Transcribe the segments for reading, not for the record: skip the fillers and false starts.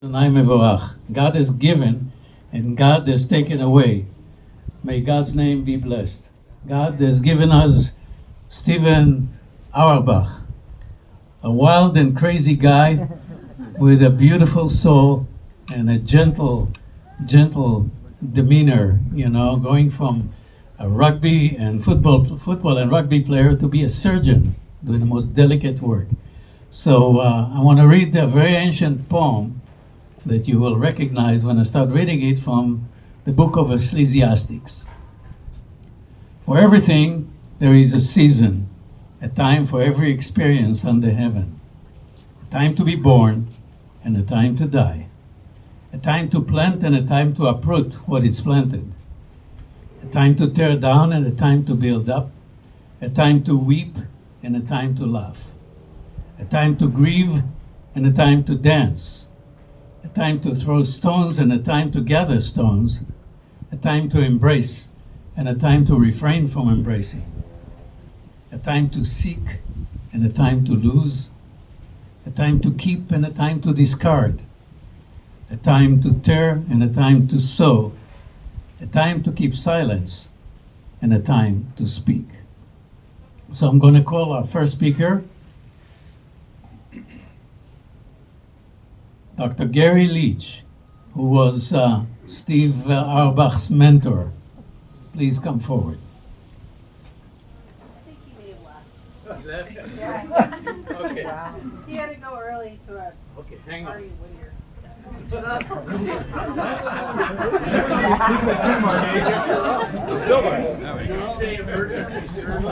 Adonai Mevorach. God has given and God has taken away. May God's name be blessed. God has given us Stephen Auerbach, a wild and crazy guy with a beautiful soul and a gentle demeanor, going from a rugby and football and rugby player to be a surgeon, doing the most delicate work. So I want to read a very ancient poem that you will recognize when I start reading it from the book of Ecclesiastes. For everything, there is a season, a time for every experience under heaven. A time to be born and a time to die. A time to plant and a time to uproot what is planted. A time to tear down and a time to build up. A time to weep and a time to laugh. A time to grieve and a time to dance. A time to throw stones and a time to gather stones. A time to embrace and a time to refrain from embracing. A time to seek and a time to lose. A time to keep and a time to discard. A time to tear and a time to sow. A time to keep silence and a time to speak. So I'm going to call our first speaker, Dr. Gary Leach, who was Steve Auerbach's mentor. Please come forward. I think he may have left. He left? Yeah. Okay. He had to go early to a Okay, hang on. party with your. You say emergency service.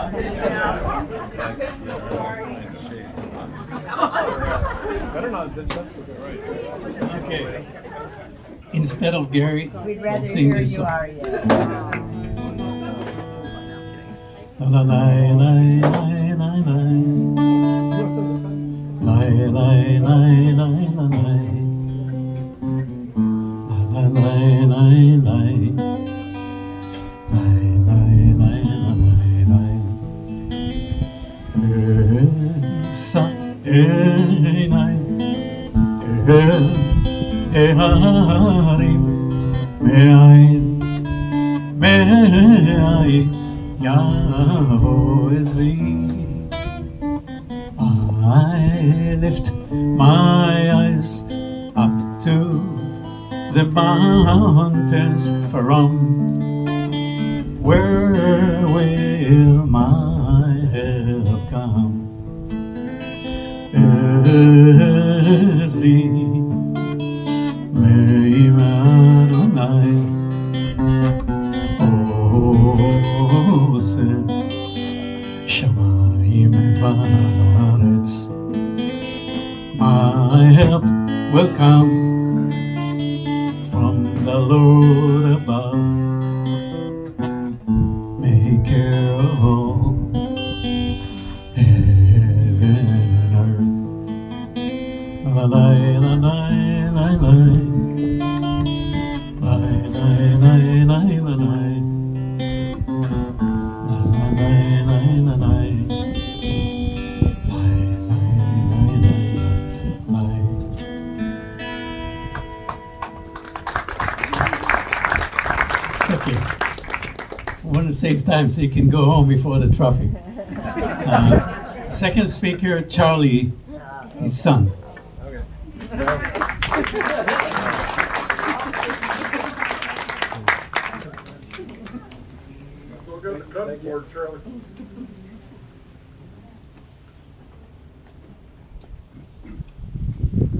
Better not have been Okay. Instead of Gary, We'd we'll rather sing hear this you, song. Aria. La la la la la la la. La la la la la la. La la la la la. La la la la la. Esa enai. Eharim. Me'ain. Me'ain. Yavo Ezri. I lift my eyes up to the mountains from where will my help come? Ezri, Me'im Adonai. Shamayim va'aretz. My help will come from the Lord above, maker of all heaven and earth. La la la la la la. La la la la la la. Okay. I want to save time so you can go home before the traffic. Second speaker, Charlie, his son.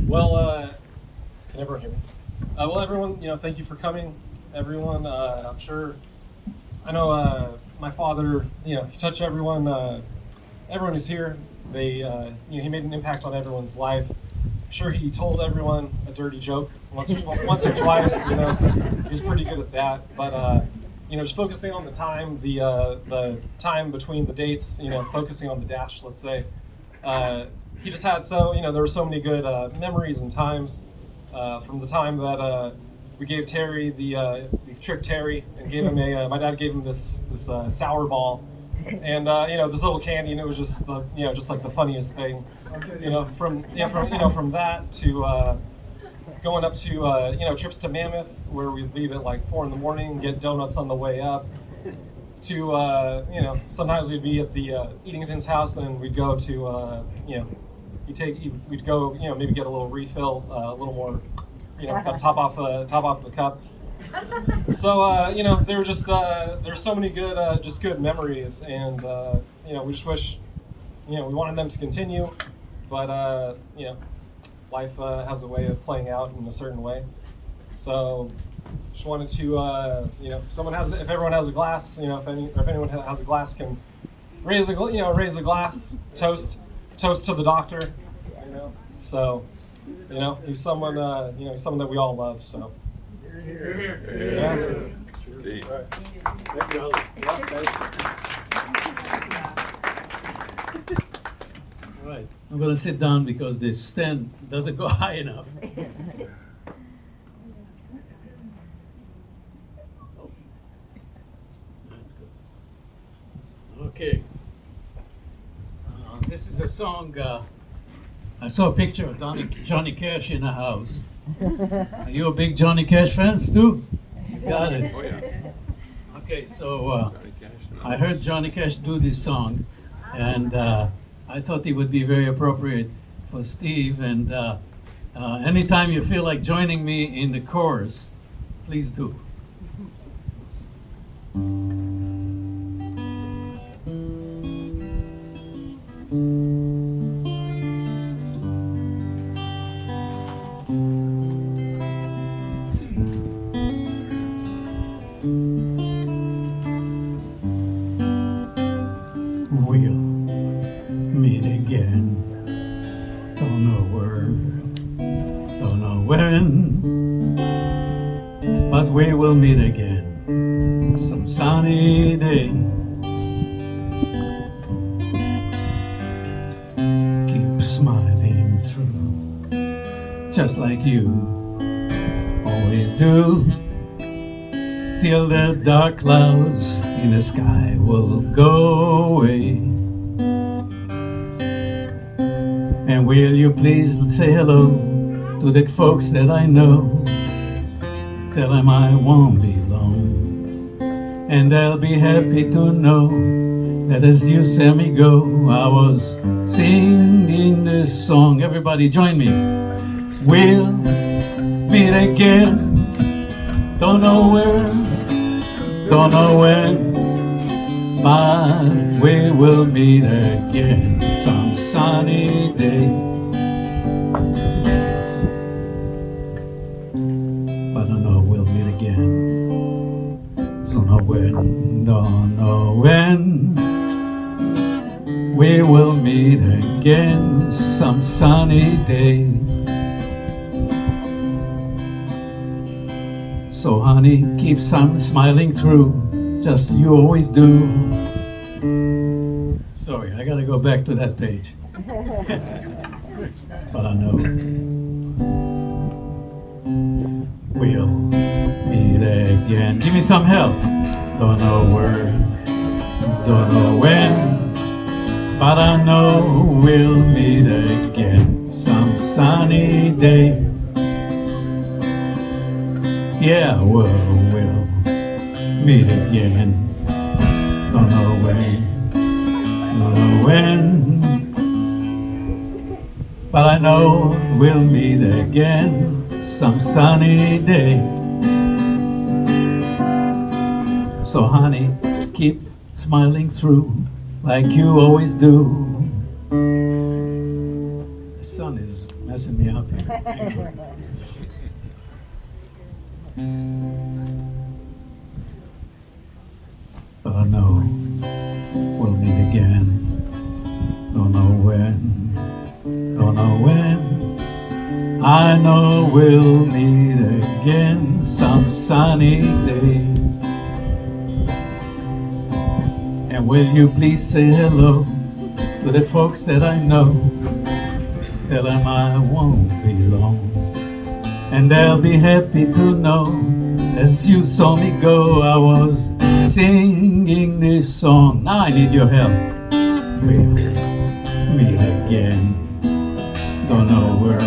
Well, can everyone hear me? Well, everyone, thank you for coming. Everyone, I'm sure, I know my father, he touched everyone. Everyone who's here. They, he made an impact on everyone's life. I'm sure he told everyone a dirty joke once or twice. He was pretty good at that. But just focusing on the time between the dates. Focusing on the dash, let's say. He just had there were so many good memories and times from the time that we gave Terry we tricked Terry and gave him my dad gave him this sour ball, and this little candy, and it was just just like the funniest thing, from that to going up to trips to Mammoth, where we leave at like 4 in the morning, get donuts on the way up. To sometimes we'd be at the Eatington's house, then we'd go to we'd go maybe get a little refill, a little more, kind of top off the cup. So there were just there's so many good just good memories, and we just wish we wanted them to continue, but life has a way of playing out in a certain way. So just wanted to if everyone has a glass, if anyone has a glass, can raise a glass, toast to the doctor, So he's someone he's someone that we all love. So. Yeah. All right. I'm going to sit down because this stand doesn't go high enough. That's good. Okay. This is a song. I saw a picture of Johnny Cash in a house. Are you a big Johnny Cash fans too? You got it. Oh, yeah. Okay, so I heard Johnny Cash do this song, and I thought it would be very appropriate for Steve. And anytime you feel like joining me in the chorus, please do. We'll meet again. Don't know where, don't know when, but we will meet again some sunny day. Keep smiling through, just like you always do, till the dark clouds in the sky will go away. And will you please say hello to the folks that I know? Tell them I won't be long, and they'll be happy to know that as you see me go, I was singing this song. Everybody join me. We'll meet again. Don't know where, don't know when, but we will meet again some sunny day. But I know we'll meet again. So know when, don't know when, we will meet again some sunny day. So honey, keep smiling through, just you always do. Sorry, I gotta go back to that page. But I know we'll meet again. Give me some help. Don't know where, don't know when, but I know we'll meet again some sunny day. Yeah, we'll meet again. Don't know when, don't know when, but I know we'll meet again some sunny day. So honey, keep smiling through like you always do. The sun is messing me up here. But I know we'll meet again. Don't know when, don't know when. I know we'll meet again some sunny day. And will you please say hello to the folks that I know? Tell them I won't be long, and they'll be happy to know as you saw me go, I was singing this song. Now I need your help. We'll meet again. Don't know where,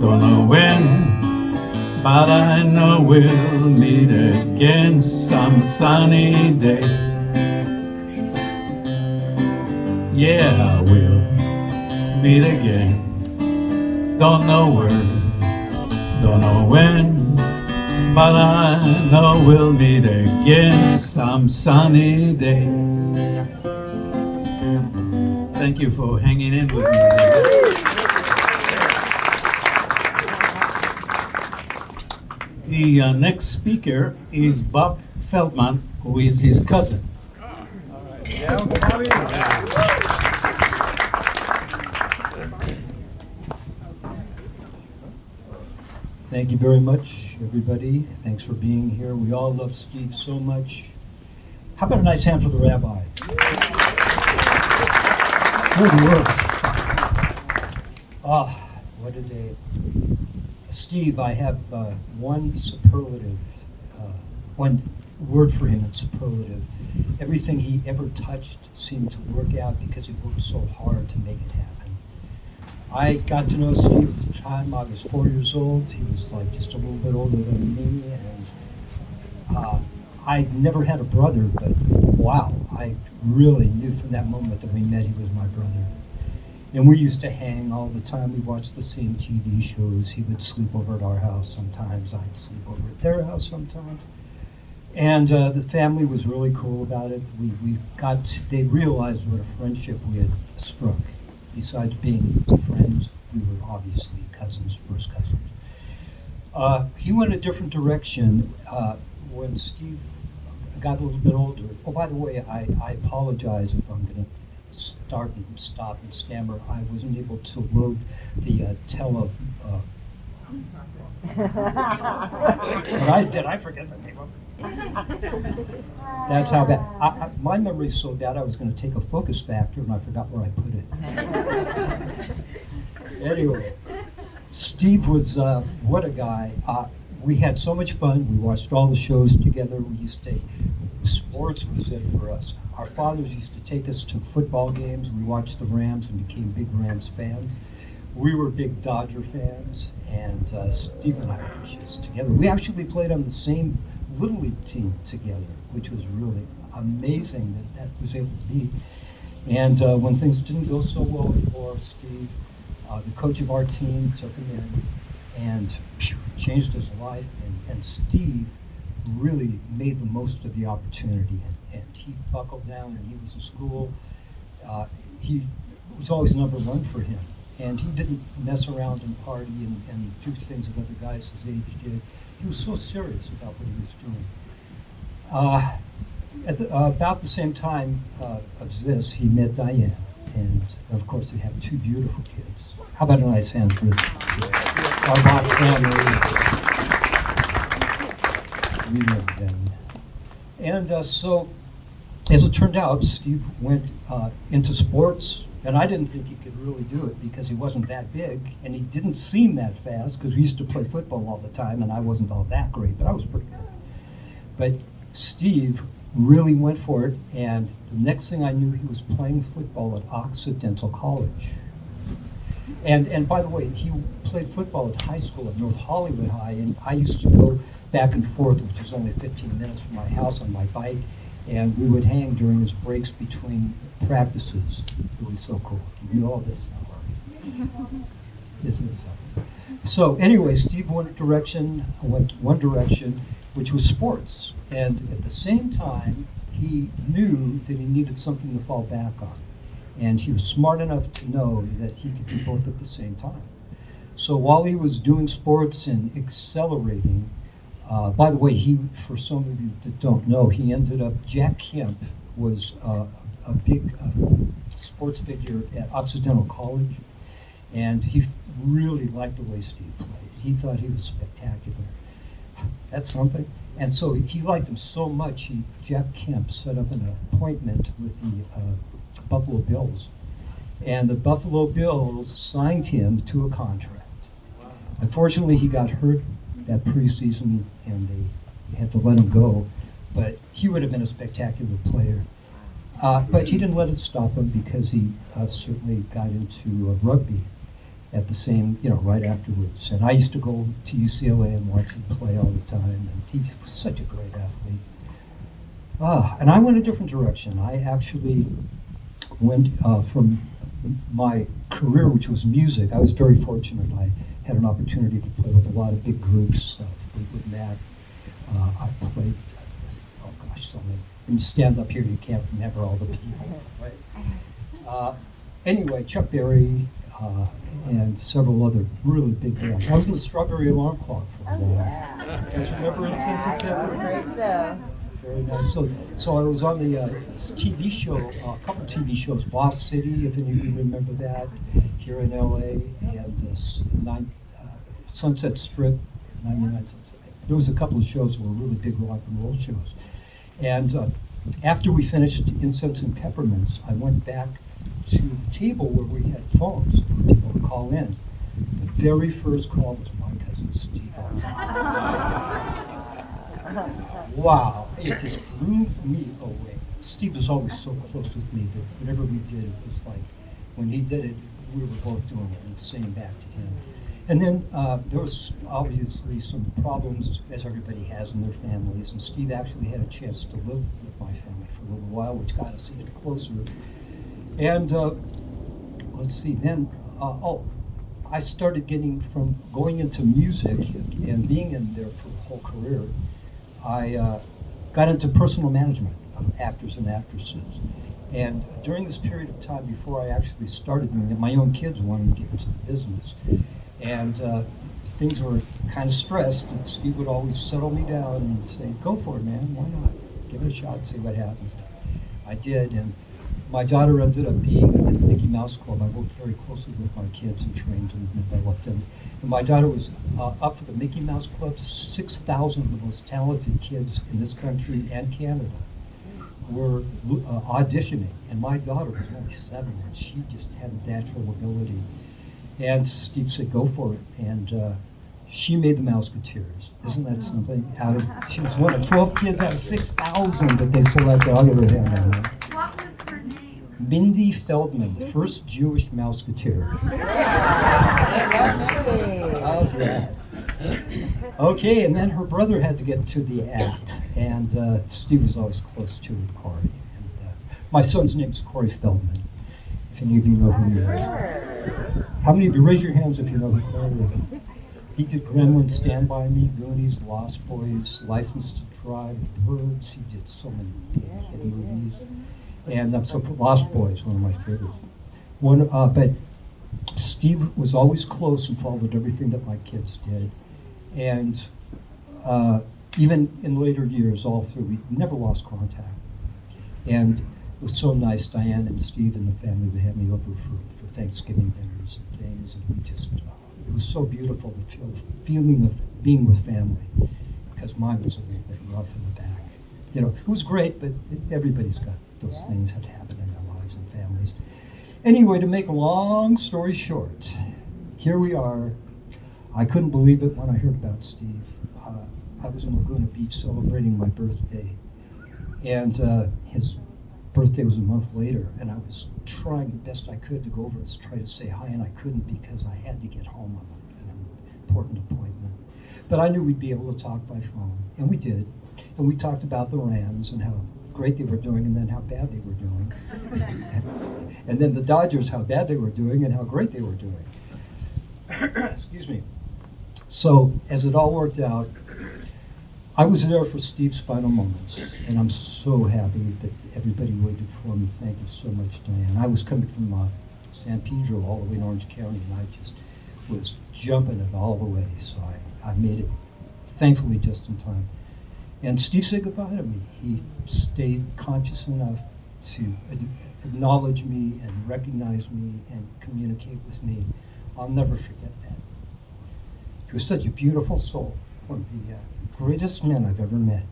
Don't know when, but I know we'll meet again some sunny day. Yeah, we'll meet again. Don't know where, don't know when, but I know we'll meet again some sunny day. Thank you for hanging in with me. The next speaker is Bob Feldman, who is his cousin. Thank you very much, everybody. Thanks for being here. We all love Steve so much. How about a nice hand for the rabbi? Good work. Ah, what a day. Steve, I have one superlative, one word for him in superlative. Everything he ever touched seemed to work out because he worked so hard to make it happen. I got to know Steve at the time I was 4 years old. He was like just a little bit older than me, and I never had a brother, but wow, I really knew from that moment that we met he was my brother. And we used to hang all the time. We watched the same TV shows. He would sleep over at our house sometimes. I'd sleep over at their house sometimes. And the family was really cool about it. They realized what a friendship we had struck. Besides being friends, we were obviously cousins, first cousins. He went a different direction when Steve got a little bit older. Oh, by the way, I apologize if I'm going to start and stop and stammer. I wasn't able to load the Did I forget the name of it? That's how bad. My memory's so bad I was going to take a focus factor and I forgot where I put it. Anyway, Steve was, what a guy. We had so much fun. We watched all the shows together. Sports was it for us. Our fathers used to take us to football games. We watched the Rams and became big Rams fans. We were big Dodger fans, and Steve and I were just together. We actually played on the same Little League team together, which was really amazing that was able to be. And when things didn't go so well for Steve, the coach of our team took him in and changed his life. And Steve really made the most of the opportunity, and he buckled down, and he was in school. He was always number one for him, and he didn't mess around and party and do things that other guys his age did. He was so serious about what he was doing. About the same time of this, he met Diane, and of course they have two beautiful kids. How about a nice hand for the Auerbach family? We love them. And so, as it turned out, Steve went into sports, and I didn't think he could really do it because he wasn't that big, and he didn't seem that fast because we used to play football all the time, and I wasn't all that great, but I was pretty good. But Steve really went for it, and the next thing I knew, he was playing football at Occidental College. And by the way, he played football at high school at North Hollywood High, and I used to go back and forth, which was only 15 minutes from my house on my bike, and we would hang during his breaks between practices. It was so cool. You know all this now, already. Isn't it something? So anyway, Steve went one direction, which was sports. And at the same time, he knew that he needed something to fall back on. And he was smart enough to know that he could do both at the same time. So while he was doing sports and accelerating, by the way, for some of you that don't know, he ended up, Jack Kemp was a big sports figure at Occidental College, and he really liked the way Steve played. He thought he was spectacular. That's something. And so he liked him so much, Jack Kemp set up an appointment with the Buffalo Bills. And the Buffalo Bills signed him to a contract. Unfortunately, he got hurt that preseason, and they had to let him go. But he would have been a spectacular player. But he didn't let it stop him because he certainly got into rugby. at the same, right afterwards. And I used to go to UCLA and watch him play all the time, and he was such a great athlete. And I went a different direction. I actually went from my career, which was music. I was very fortunate. I had an opportunity to play with a lot of big groups, Fleetwood Mac. I played with, oh gosh, so many. When you stand up here, you can't remember all the people, right? Anyway, Chuck Berry and several other really big bands. I was in the Strawberry Alarm Clock for a while. You guys remember Incense and Pepper? Very nice. So I was on the TV show, a couple TV shows, Boss City, if any of you remember that, here in LA, and Sunset Strip, 99 Sunset. There was a couple of shows that were really big rock and roll shows. And after we finished Incense and Peppermints, I went back to the table where we had phones for people to call in. The very first call was my cousin Steve. Wow, it just blew me away. Steve was always so close with me that whatever we did, it was like, when he did it, we were both doing it and saying back to him. And then there was obviously some problems, as everybody has in their families, and Steve actually had a chance to live with my family for a little while, which got us even closer. And let's see, then, I started getting from going into music and being in there for a whole career, I got into personal management of actors and actresses. And during this period of time, before I actually started doing it, my own kids wanted to get into the business. And things were kind of stressed, and Steve would always settle me down and say, go for it, man, why not? Give it a shot, see what happens. I did, and my daughter ended up being in the Mickey Mouse Club. I worked very closely with my kids and trained and developed them. And my daughter was up for the Mickey Mouse Club. 6,000 of the most talented kids in this country and Canada were auditioning. And my daughter was only 7, and she just had a natural ability. And Steve said, go for it. And she made the Mouseketeers. Isn't that something? She was one of 12 kids out of 6,000 that they selected. I'll give her a hand on that. What was her name? Mindy Feldman, the first Jewish Mouseketeer. How's that? Okay, and then her brother had to get to the act, and Steve was always close to with Corey. And, my son's name is Corey Feldman, if any of you know who he is. How many of you, raise your hands if you know who Corey is? He did Gremlins, Stand By Me, Goonies, Lost Boys, License to Drive, Birds. He did so many big hit movies. And so Lost Boys, one of my favorites. But Steve was always close and followed everything that my kids did. And even in later years, all through, we never lost contact. And it was so nice, Diane and Steve and the family would have me over for Thanksgiving dinners and things. And we just, it was so beautiful to feel the feeling of being with family, because mine was a little bit rough in the back. It was great, but everybody's got those things that happen in their lives and families. Anyway, to make a long story short, here we are. I couldn't believe it when I heard about Steve. I was in Laguna Beach celebrating my birthday, and his birthday was a month later, and I was trying the best I could to go over and try to say hi, and I couldn't because I had to get home on an important appointment. But I knew we'd be able to talk by phone, and we did. And we talked about the Rams and how great they were doing and then how bad they were doing. And then the Dodgers, how bad they were doing and how great they were doing. Excuse me. So as it all worked out, I was there for Steve's final moments, and I'm so happy that everybody waited for me. Thank you so much, Diane. I was coming from San Pedro all the way to Orange County, and I just was jumping it all the way. So I made it, thankfully, just in time. And Steve said goodbye to me. He stayed conscious enough to acknowledge me and recognize me and communicate with me. I'll never forget that. He was such a beautiful soul, one of the greatest men I've ever met.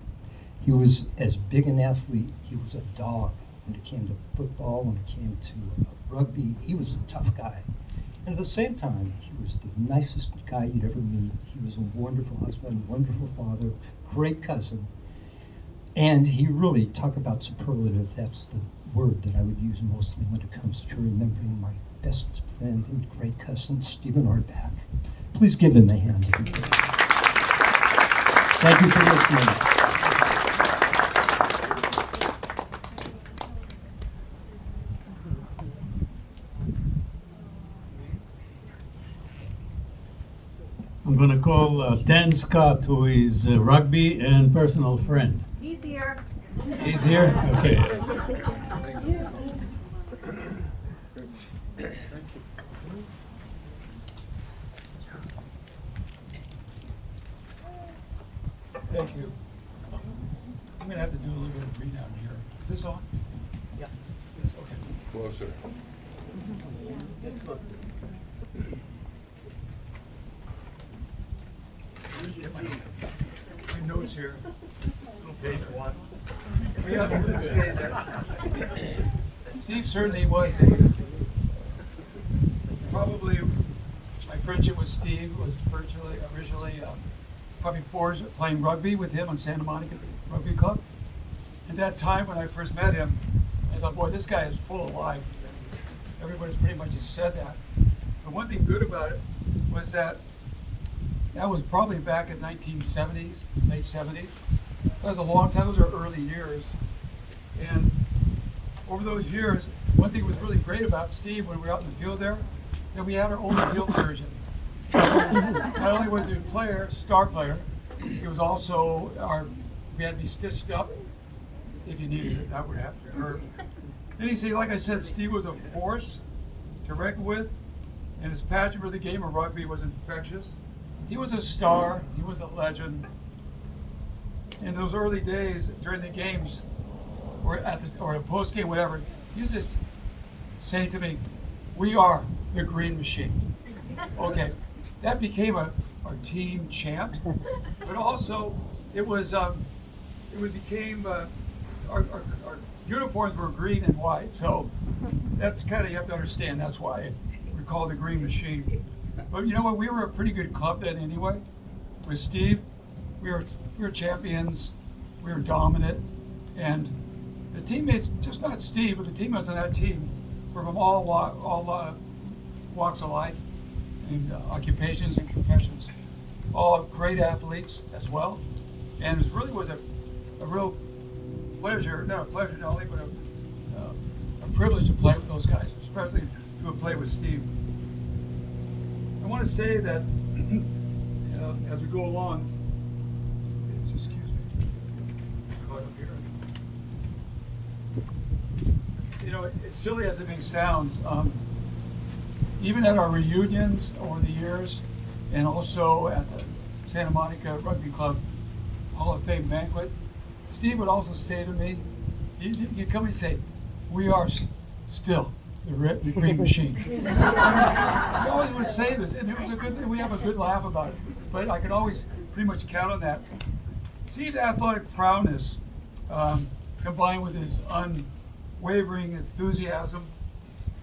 He was as big an athlete. He was a dog when it came to football, when it came to rugby. He was a tough guy. And at the same time, he was the nicest guy you'd ever meet. He was a wonderful husband, wonderful father, great cousin. And he talk about superlative. That's the word that I would use mostly when it comes to remembering my best friend and great cousin, Stephen Auerbach. Please give him a hand. Thank you for listening. I'm going to call Dan Scott, who is a rugby and personal friend. He's here. He's here? Okay. Thank you. I'm gonna have to do a little bit of readout here. Is this on? Yeah. Yes, okay. Closer. Get my notes here. Little page one. We have to say that Steve certainly was probably my friendship with Steve was originally probably playing rugby with him on Santa Monica Rugby Club. At that time when I first met him, I thought, boy, this guy is full of life. Everybody's pretty much just said that. But one thing good about it was that was probably back in 1970s, late 70s. So that was a long time, those are early years. And over those years, one thing that was really great about Steve when we were out in the field there, that we had our own field surgeon. Not only was he a player, star player, he was also we had to be stitched up if you needed it, that would have to hurt. And you see, like I said, Steve was a force to reckon with, and his passion for the game of rugby was infectious. He was a star, he was a legend. In those early days, during the games, or a post game, whatever, he used to say to me, "We are the Green Machine." Okay, that became our team chant, but also it became our uniforms were green and white, so that's kind of, you have to understand, that's why we call it the Green Machine. But you know what? We were a pretty good club then anyway. With Steve, we were champions. We were dominant, and the teammates, just not Steve, but the teammates on that team, were from all walks of life, and occupations and professions. All great athletes as well, and it really was a real pleasure, not a pleasure only, but a privilege to play with those guys, especially to have played with Steve. I want to say that as we go along, excuse me, caught up here. You know, as silly as it may sound, even at our reunions over the years, and also at the Santa Monica Rugby Club Hall of Fame banquet, Steve would also say to me, he'd come and say, "We are still the Green Machine." He always would say this, and we have a good laugh about it. But I could always pretty much count on that. Steve's athletic prowess, combined with his unwavering enthusiasm,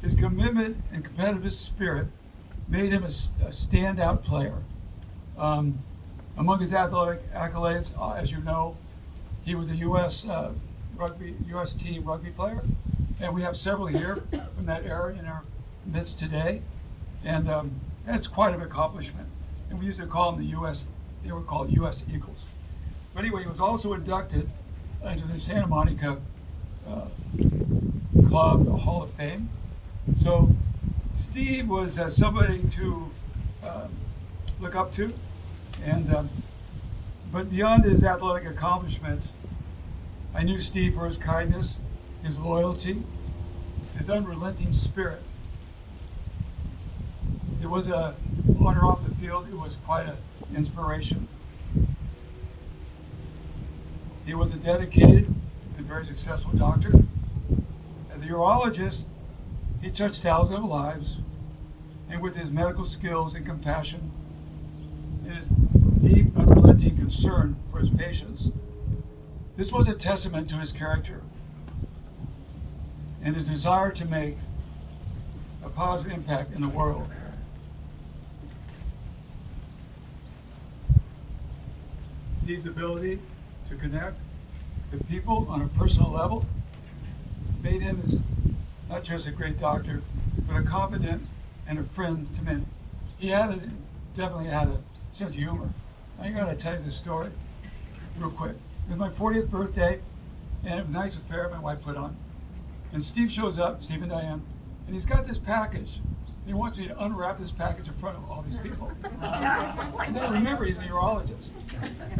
his commitment and competitive spirit, made him a standout player. Among his athletic accolades, as you know, he was a U.S. team rugby player, and we have several here from that era in our midst today, and that's quite an accomplishment. And we used to call them they were called U.S. Eagles. But anyway, he was also inducted into the Santa Monica Club Hall of Fame. So Steve was somebody to look up to, and but beyond his athletic accomplishments, I knew Steve for his kindness, his loyalty, his unrelenting spirit. It was on or off the field, it was quite an inspiration. He was a dedicated and very successful doctor. As a urologist, he touched thousands of lives, and with his medical skills and compassion, and his deep, unrelenting concern for his patients, this was a testament to his character and his desire to make a positive impact in the world. Steve's ability to connect with people on a personal level made him not just a great doctor, but a confidant and a friend to many. Definitely had a sense of humor. I gotta tell you this story real quick. It was my 40th birthday, and it was a nice affair my wife put on. And Steve shows up, Steve and Diane, and he's got this package. He wants me to unwrap this package in front of all these people. And then remember, he's a urologist.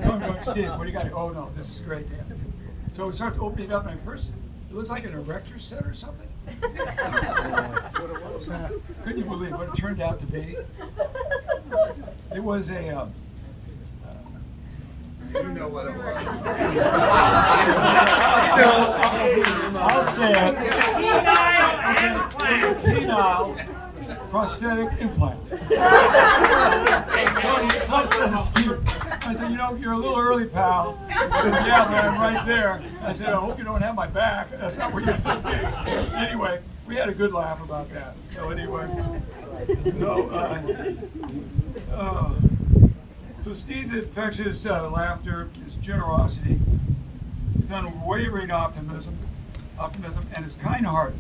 So I'm going, Steve, what do you got? Oh no, this is great, Dan. So we start to open it up, and at first, it looks like an erector set or something. Couldn't you believe what it turned out to be? It was a. You know what it was. I'll say it. Penile prosthetic implant. So I said to Steve, I said, you're a little early, pal. He said, yeah, man, I'm right there. I said, I hope you don't have my back. That's not what you're going to do. Anyway, we had a good laugh about that. So anyway, so Steve's infectious laughter, his generosity, his unwavering optimism, and his kind heart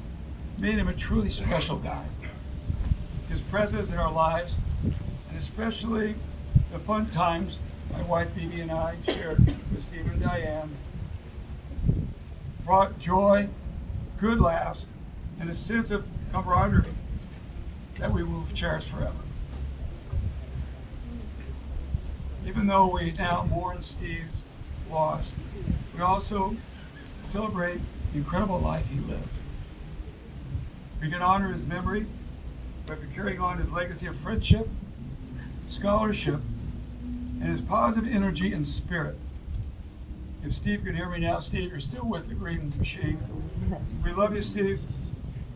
made him a truly special guy. His presence in our lives, and especially the fun times my wife Phoebe and I shared with Steve and Diane, brought joy, good laughs, and a sense of camaraderie that we will cherish forever. Even though we now mourn Steve's loss, we also celebrate the incredible life he lived. We can honor his memory by carrying on his legacy of friendship, scholarship, and his positive energy and spirit. If Steve could hear me now, Steve, you're still with the Green Machine. We love you, Steve.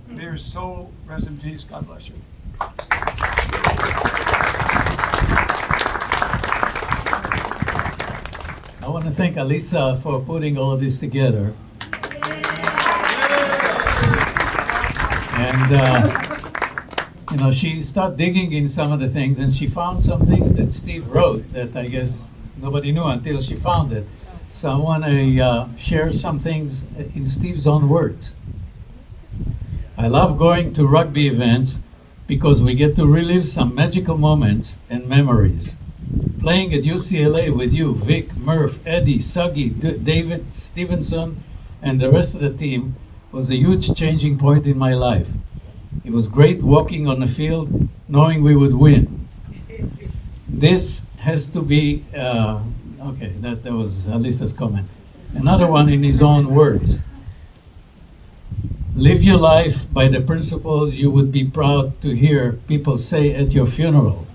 May your soul rest in peace. God bless you. I want to thank Alisa for putting all of this together. And she started digging in some of the things, and she found some things that Steve wrote that I guess nobody knew until she found it. So I want to share some things in Steve's own words. I love going to rugby events because we get to relive some magical moments and memories. Playing at UCLA with you, Vic, Murph, Eddie, Suggy, David, Stevenson, and the rest of the team was a huge changing point in my life. It was great walking on the field, knowing we would win. This has to be, okay, that was Alisa's comment. Another one in his own words. Live your life by the principles you would be proud to hear people say at your funeral.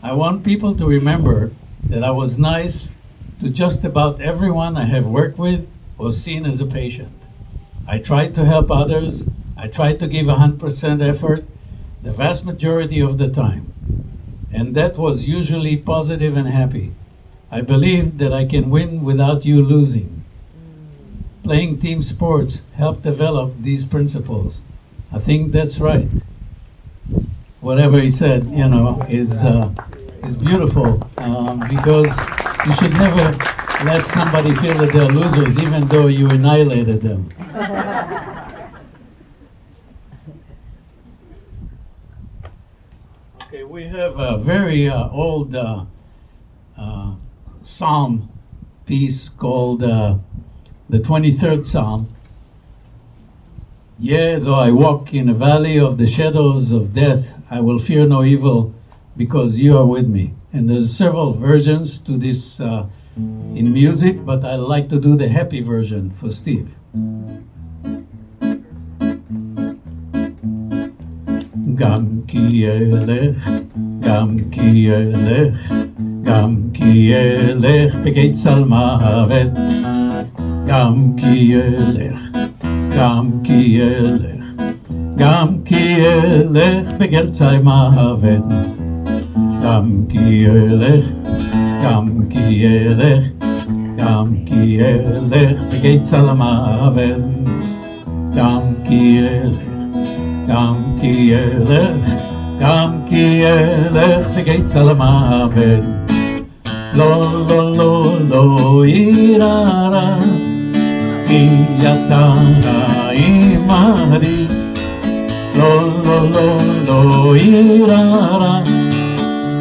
I want people to remember that I was nice to just about everyone I have worked with or seen as a patient. I tried to help others. I tried to give 100% effort the vast majority of the time. And that was usually positive and happy. I believe that I can win without you losing. Playing team sports helped develop these principles. I think that's right. Whatever he said, is beautiful because you should never let somebody feel that they're losers, even though you annihilated them. Okay, we have a very old psalm piece called the 23rd Psalm. Yea, though I walk in a valley of the shadows of death, I will fear no evil, because you are with me. And there's several versions to this in music, but I like to do the happy version for Steve. Gam ki elech, gam ki elech, gam ki elech begeit salmavet. Gam ki elech, gam ki elech, gam ki elech begeit salmavet. Gam ki elech, gam ki elech, gam ki elech begeit salmavet. Gam ki elech, gam ki elech begeit salmavet. Lo lo lo lo irara, ki atara imari. לא, לא, לא, לא יראה,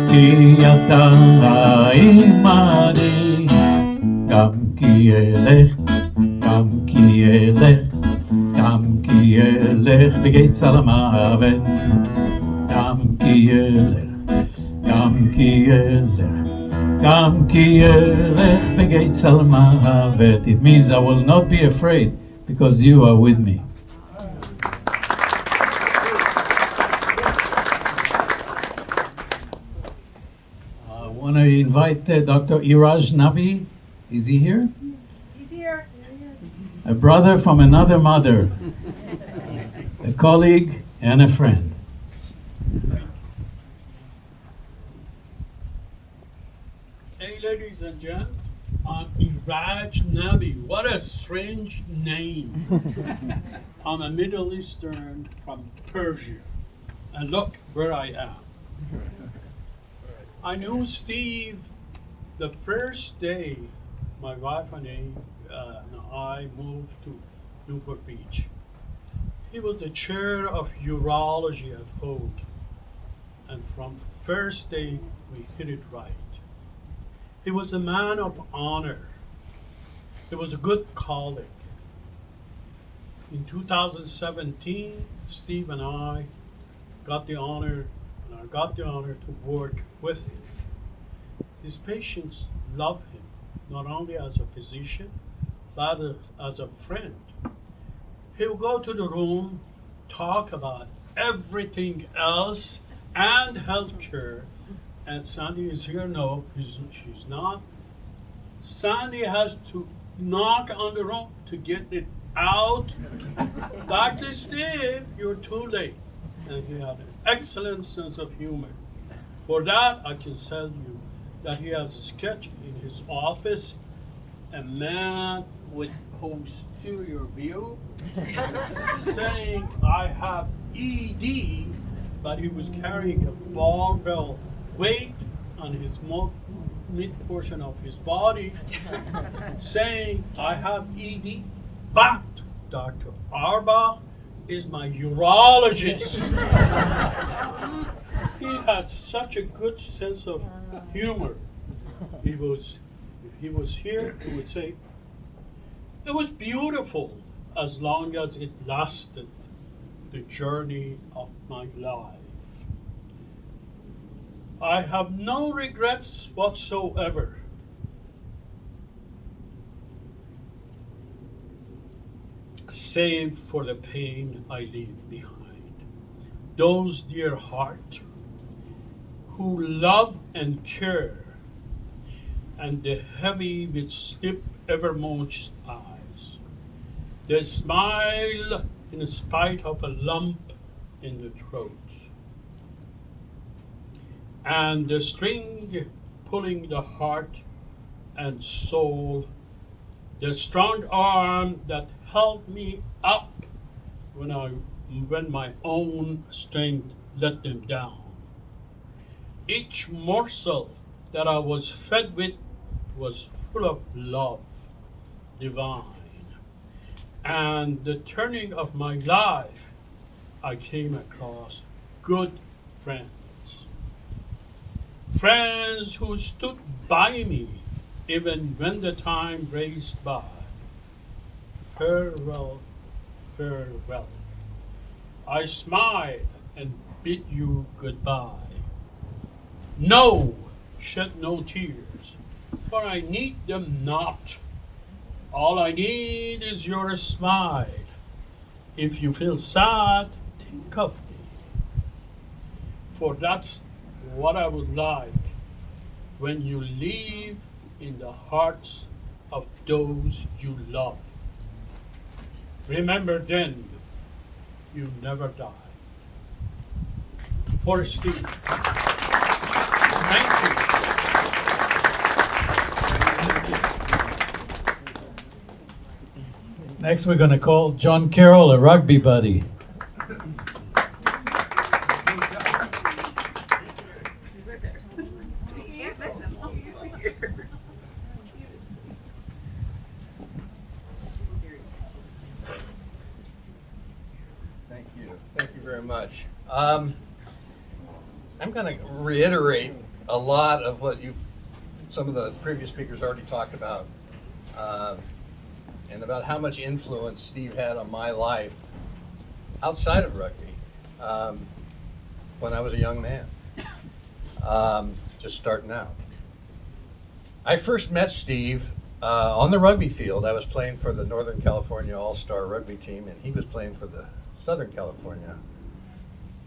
כי אתה עמדי, גם כי אלך, גם כי אלך, גם כי אלך בגיא צל המוות, גם כי אלך, גם כי אלך, גם כי אלך בגיא צל המוות. It means I will not be afraid because you are with me. I want to invite Dr. Iraj Nabi. Is he here? He's here. A brother from another mother, a colleague and a friend. Hey, ladies and gents, I'm Iraj Nabi. What a strange name. I'm a Middle Eastern from Persia. And look where I am. I knew Steve the first day my wife and I moved to Newport Beach. He was the chair of urology at Hoag. And from first day, we hit it right. He was a man of honor. He was a good colleague. In 2017, Steve and I got the honor to work with him. His patients love him, not only as a physician, but as a friend. He'll go to the room, talk about everything else and healthcare. And Sandy is here. No, she's not. Sandy has to knock on the room to get it out. Dr. Steve, you're too late. And he had an excellent sense of humor. For that, I can tell you that he has a sketch in his office, a man with posterior view saying, I have ED, but he was carrying a barbell weight on his mid portion of his body, saying, I have ED, but Dr. Auerbach is my urologist. He had such a good sense of humor. If he was here, he would say, it was beautiful as long as it lasted, the journey of my life. I have no regrets whatsoever. Save for the pain I leave behind. Those dear hearts who love and care, and the heavy with sleep evermost eyes. They smile in spite of a lump in the throat, and the string pulling the heart and soul, the strong arm that held me up when my own strength let them down. Each morsel that I was fed with was full of love divine. And the turning of my life, I came across good friends. Friends who stood by me even when the time raced by. Farewell, farewell. I smile and bid you goodbye. No, shed no tears, for I need them not. All I need is your smile. If you feel sad, think of me. For that's what I would like when you live in the hearts of those you love. Remember then, you never die. For Steve. Thank you. Next, we're going to call John Carroll, a rugby buddy. Thank you. Thank you very much. much. I'm going to reiterate a lot of what some of the previous speakers already talked about, and about how much influence Steve had on my life outside of rugby when I was a young man, just starting out. I first met Steve on the rugby field. I was playing for the Northern California All-Star rugby team, and he was playing for the Southern California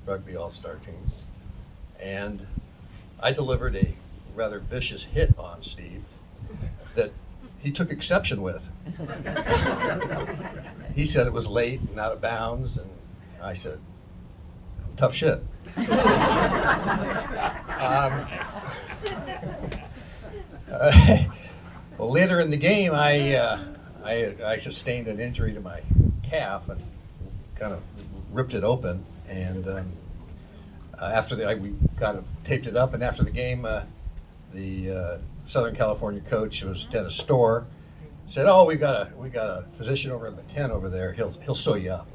Rugby All-Star team. And I delivered a rather vicious hit on Steve that he took exception with. He said it was late and out of bounds, and I said, tough shit. Well, later in the game, I sustained an injury to my calf and kind of ripped it open. And after we kind of taped it up, and after the game, the Southern California coach was at a store, said, "Oh, we got a physician over in the tent over there. He'll sew you up."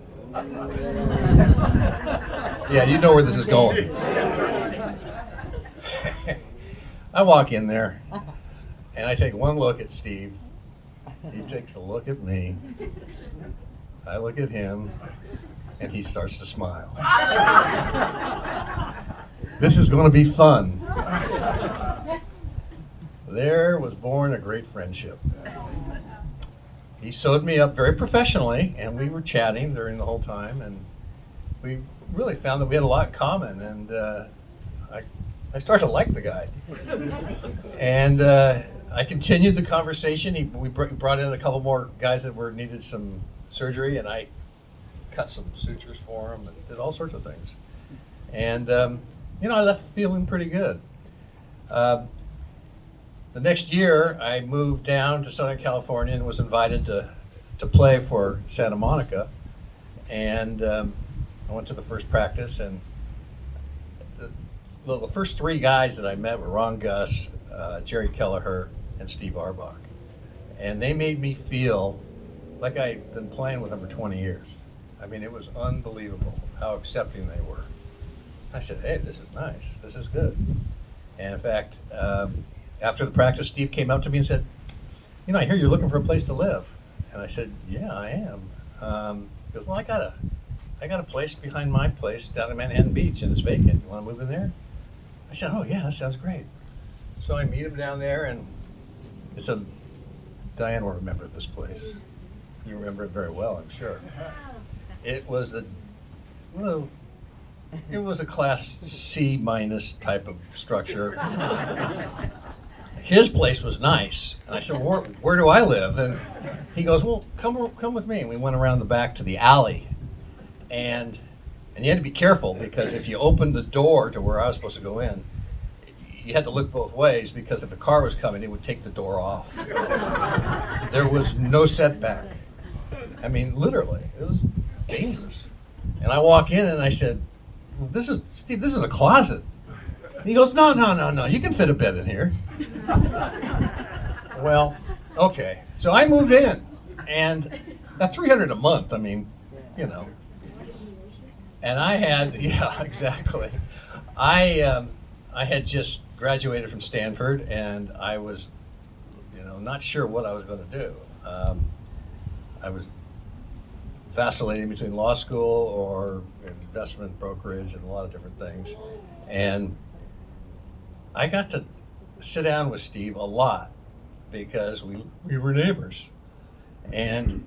Yeah, you know where this is going. I walk in there, and I take one look at Steve. He takes a look at me. I look at him, and he starts to smile. This is going to be fun. There was born a great friendship. He sewed me up very professionally, and we were chatting during the whole time, and we really found that we had a lot in common, and I started to like the guy. And I continued the conversation. We brought in a couple more guys that needed some surgery, and I cut some sutures for him and did all sorts of things. And I left feeling pretty good. The next year, I moved down to Southern California and was invited to play for Santa Monica. And I went to the first practice, and the first three guys that I met were Ron Gus, Jerry Kelleher, and Steve Auerbach. And they made me feel like I'd been playing with them for 20 years. I mean, it was unbelievable how accepting they were. I said, "Hey, this is nice. This is good." And in fact, after the practice, Steve came up to me and said, "I hear you're looking for a place to live." And I said, "Yeah, I am." He goes, "Well, I got a place behind my place down in Manhattan Beach, and it's vacant. You want to move in there?" I said, "Oh yeah, that sounds great." So I meet him down there, and Diane will remember this place. You remember it very well, I'm sure. It was a Class C minus type of structure. His place was nice, and I said, "Where do I live?" And he goes, "Well, come with me." And we went around the back to the alley, and you had to be careful, because if you opened the door to where I was supposed to go in, you had to look both ways, because if a car was coming, it would take the door off. There was no setback. I mean, literally, it was dangerous. And I walk in and I said, "Steve, this is a closet." And he goes, No, you can fit a bed in here." Well, okay. So I moved in, and at $300 a month, I mean, and I had, yeah, exactly. I had just graduated from Stanford, and I was, not sure what I was going to do. I was vacillating between law school or investment brokerage and a lot of different things. And I got to sit down with Steve a lot because we were neighbors. And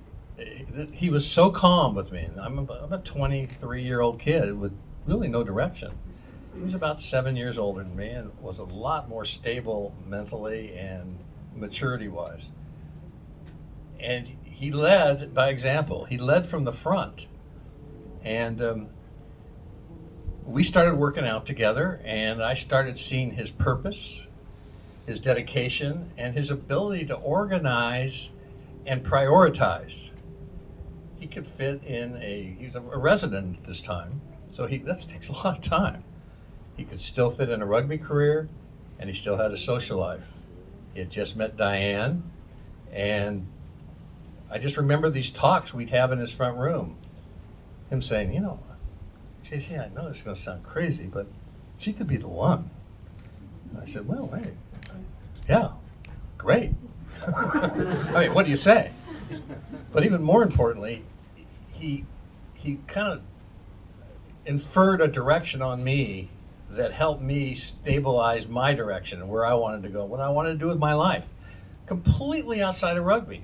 he was so calm with me. I'm a 23-year-old kid with really no direction. He was about 7 years older than me and was a lot more stable mentally and maturity-wise. And he led by example. He led from the front. And we started working out together, and I started seeing his purpose, his dedication, and his ability to organize and prioritize. He could fit in he's a resident at this time, so that takes a lot of time. He could still fit in a rugby career, and he still had a social life. He had just met Diane, and I just remember these talks we'd have in his front room. Him saying, She said, I know this is going to sound crazy, but she could be the one. And I said, well, hey, yeah, great. I mean, what do you say? But even more importantly, he kind of inferred a direction on me that helped me stabilize my direction and where I wanted to go, what I wanted to do with my life, completely outside of rugby.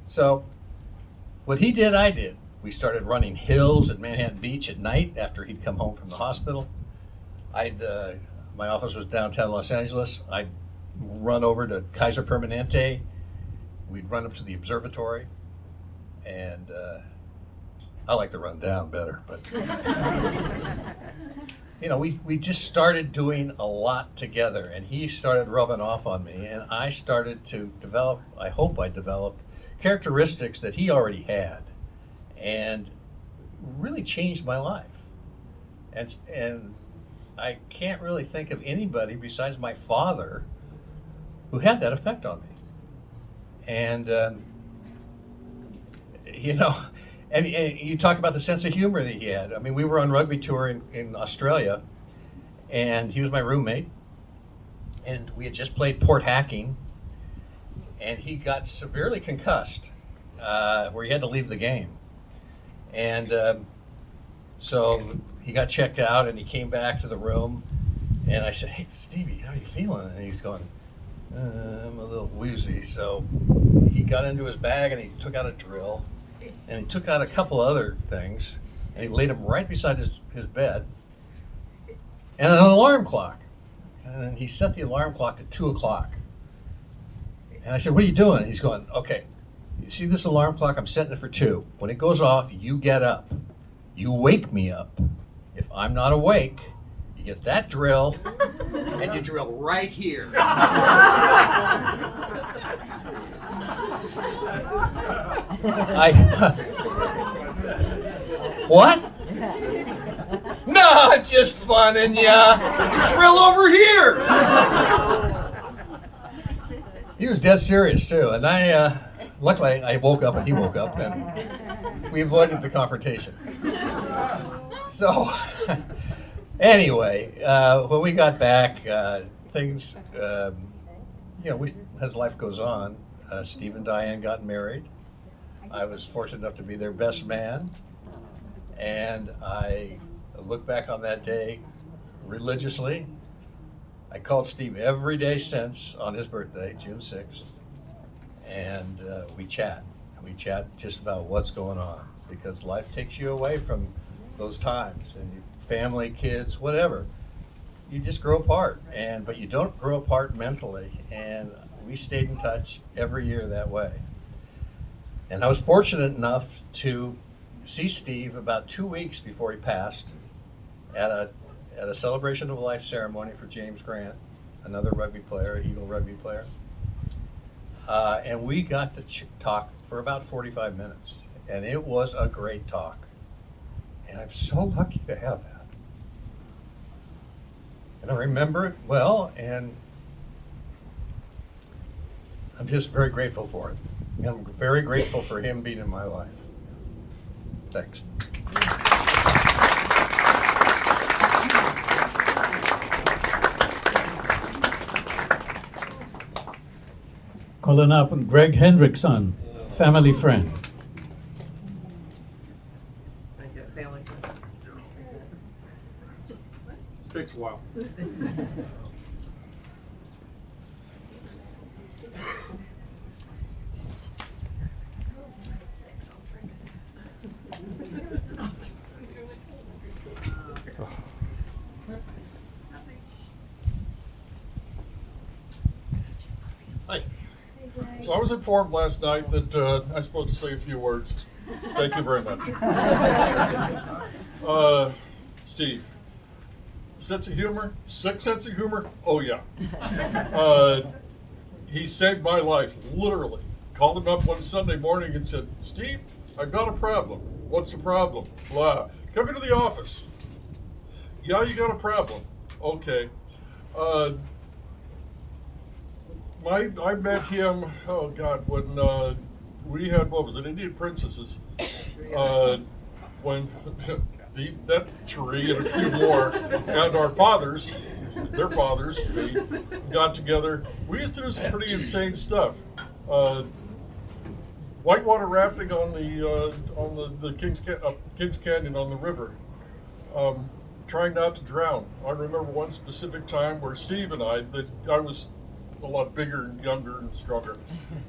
So what he did, I did. We started running hills at Manhattan Beach at night after he'd come home from the hospital. My office was downtown Los Angeles. I'd run over to Kaiser Permanente. We'd run up to the observatory, and I like to run down better, but you know, we just started doing a lot together, and he started rubbing off on me, and I started to develop, I hope I developed, characteristics that he already had, and really changed my life. And I can't really think of anybody besides my father who had that effect on me. And you know, and you talk about the sense of humor that he had. I mean, we were on rugby tour in Australia, and he was my roommate, and we had just played Port Hacking, and he got severely concussed, where he had to leave the game. And so he got checked out, and he came back to the room, and I said, hey, Stevie, how are you feeling? And he's going, I'm a little woozy. So he got into his bag, and he took out a drill, and he took out a couple other things, and he laid them right beside his bed, and an alarm clock. And he set the alarm clock to 2 o'clock. And I said, what are you doing? He's going, okay, you see this alarm clock? I'm setting it for 2. When it goes off, you get up. You wake me up. If I'm not awake, you get that drill, and you drill right here. What? No, I'm just funning ya. Drill over here. He was dead serious too, and luckily I woke up and he woke up, and we avoided the confrontation. So, anyway, when we got back, things, you know, as life goes on, Steve and Diane got married. I was fortunate enough to be their best man, and I look back on that day religiously. I called Steve every day since on his birthday, June 6th, and we chat. We chat just about what's going on, because life takes you away from those times, and your family, kids, whatever. You just grow apart, but you don't grow apart mentally, and we stayed in touch every year that way. And I was fortunate enough to see Steve about 2 weeks before he passed at a celebration of life ceremony for James Grant, another rugby player, Eagle rugby player. And we got to talk for about 45 minutes, and it was a great talk. And I'm so lucky to have that. And I remember it well, and I'm just very grateful for it. And I'm very grateful for him being in my life. Thanks. Calling up Greg Hendrickson, family friend. Takes a while. Hi. So I was informed last night that I'm supposed to say a few words. Thank you very much. Steve, sense of humor, sick sense of humor? Oh yeah. He saved my life, literally. Called him up one Sunday morning and said, Steve, I've got a problem. What's the problem? Blah. Come into the office. Yeah, you got a problem. Okay. I met him, oh God, when we had, what was it, Indian Princesses. When Steve, that three and a few more, and our fathers, their fathers, they got together. We used to do some pretty insane stuff. Whitewater rafting on the Kings Canyon on the river. Trying not to drown. I remember one specific time where Steve and I was a lot bigger and younger and stronger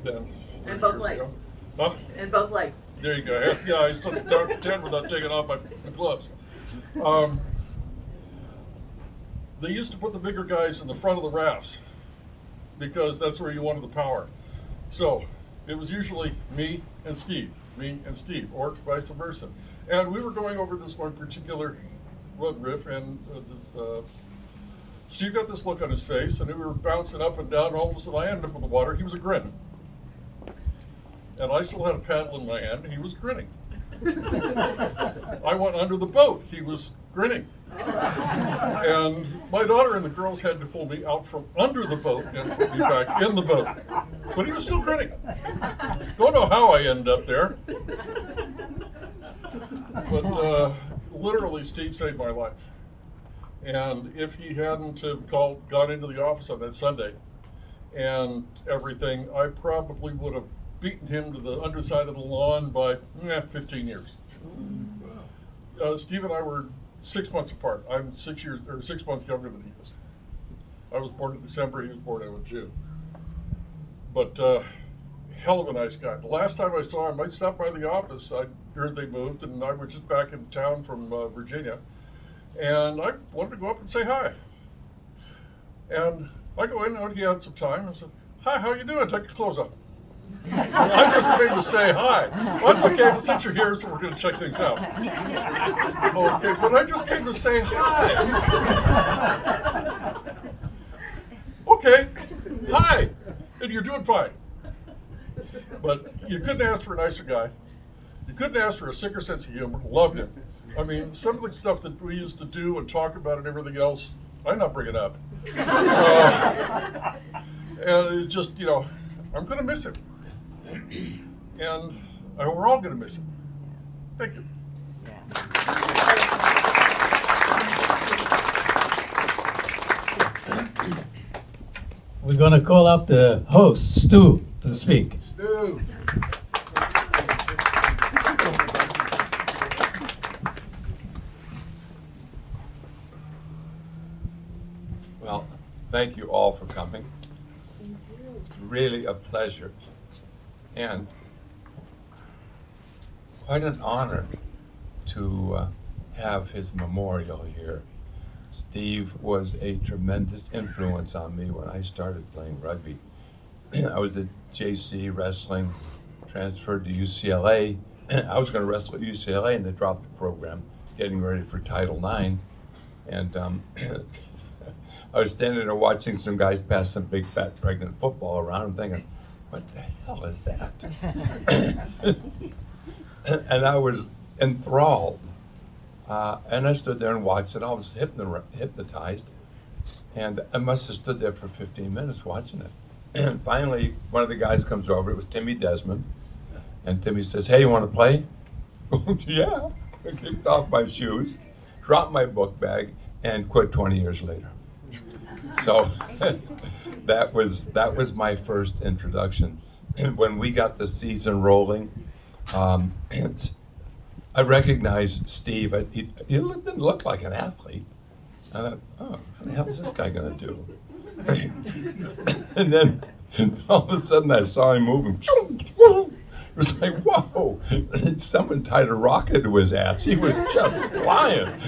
than And 30 both years legs. ago. Huh? And both legs. There you go. Yeah, I stood down to 10 without taking off my gloves. They used to put the bigger guys in the front of the rafts because that's where you wanted the power. So it was usually me and Steve, or vice versa. And we were going over this one particular road riff, and Steve got this look on his face, and we were bouncing up and down, and all of a sudden I ended up in the water. He was grinning. And I still had a paddle in my hand, and he was grinning. I went under the boat. He was grinning. And my daughter and the girls had to pull me out from under the boat and put me back in the boat. But he was still grinning. Don't know how I ended up there. But literally, Steve saved my life. And if he hadn't have gone into the office on that Sunday and everything, I probably would have beaten him to the underside of the lawn by 15 years. Steve and I were 6 months apart. I'm 6 months younger than he is. I was born in December, he was born in June. But hell of a nice guy. The last time I saw him, I stopped by the office. I heard they moved, and I was just back in town from Virginia. And I wanted to go up and say hi. And I go in, and he had some time. I said, "Hi, how you doing? Take your clothes off." I just came to say hi. Well, that's okay, but since you're here, so we're going to check things out. Okay, but I just came to say hi. Okay, hi, and you're doing fine. But you couldn't ask for a nicer guy. You couldn't ask for a sicker sense of humor. Loved him. I mean, some of the stuff that we used to do and talk about and everything else, I'm not bringing up. And it just, I'm going to miss him. And we're all going to miss him. Thank you. We're going to call up the host, Stu, to speak. Stu. Well, thank you all for coming. It's really a pleasure and quite an honor to have his memorial here. Steve was a tremendous influence on me when I started playing rugby. I was at JC wrestling, transferred to UCLA. I was going to wrestle at UCLA, and they dropped the program, getting ready for Title IX. And I was standing there watching some guys pass some big, fat, pregnant football around and thinking, what the hell is that? And I was enthralled. And I stood there and watched it. I was hypnotized. And I must have stood there for 15 minutes watching it. And finally, one of the guys comes over. It was Timmy Desmond. And Timmy says, "Hey, you want to play?" Yeah. I kicked off my shoes, dropped my book bag, and quit 20 years later. So that was my first introduction. When we got the season rolling, I recognized Steve. He didn't look like an athlete. I thought, oh, what the hell is this guy going to do? And then all of a sudden I saw him moving. It was like, whoa, someone tied a rocket to his ass. He was just flying.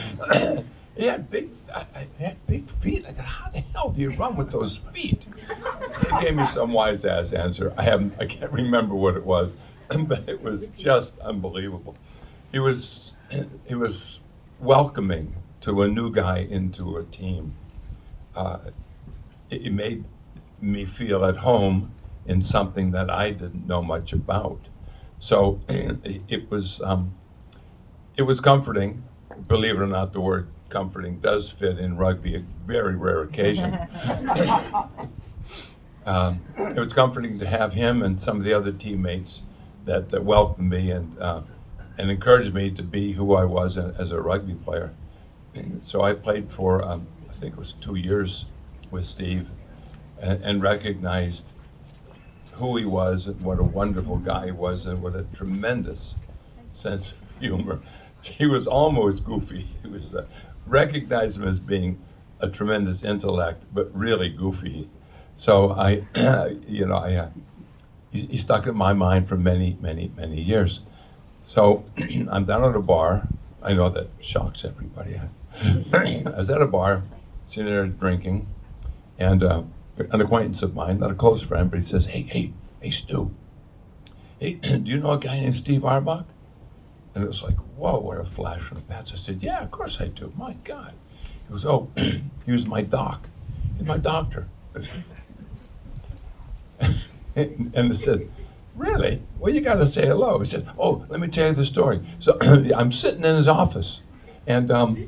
He had big feet. I thought, how the hell do you run with those feet? He gave me some wise ass answer. I can't remember what it was, but it was just unbelievable. He was welcoming to a new guy into a team. It made me feel at home in something that I didn't know much about. So it was comforting. Believe it or not, the word comforting does fit in rugby, a very rare occasion. It was comforting to have him and some of the other teammates that welcomed me and and encouraged me to be who I was as a rugby player. So I played for, I think it was 2 years with Steve, and recognized who he was and what a wonderful guy he was and what a tremendous sense of humor. He was almost goofy. He was recognized him as being a tremendous intellect, but really goofy. So he stuck in my mind for many, many, many years. So I'm down at a bar. I know that shocks everybody. I was at a bar, sitting there drinking, and an acquaintance of mine, not a close friend, but he says, hey, Stu, hey, do you know a guy named Steve Auerbach? And it was like, whoa, what a flash from the past. I said, yeah, of course I do. My God. He goes, oh, he was my doc. He's my doctor. And I said, really? Well, you got to say hello. He said, oh, let me tell you the story. So I'm sitting in his office, and I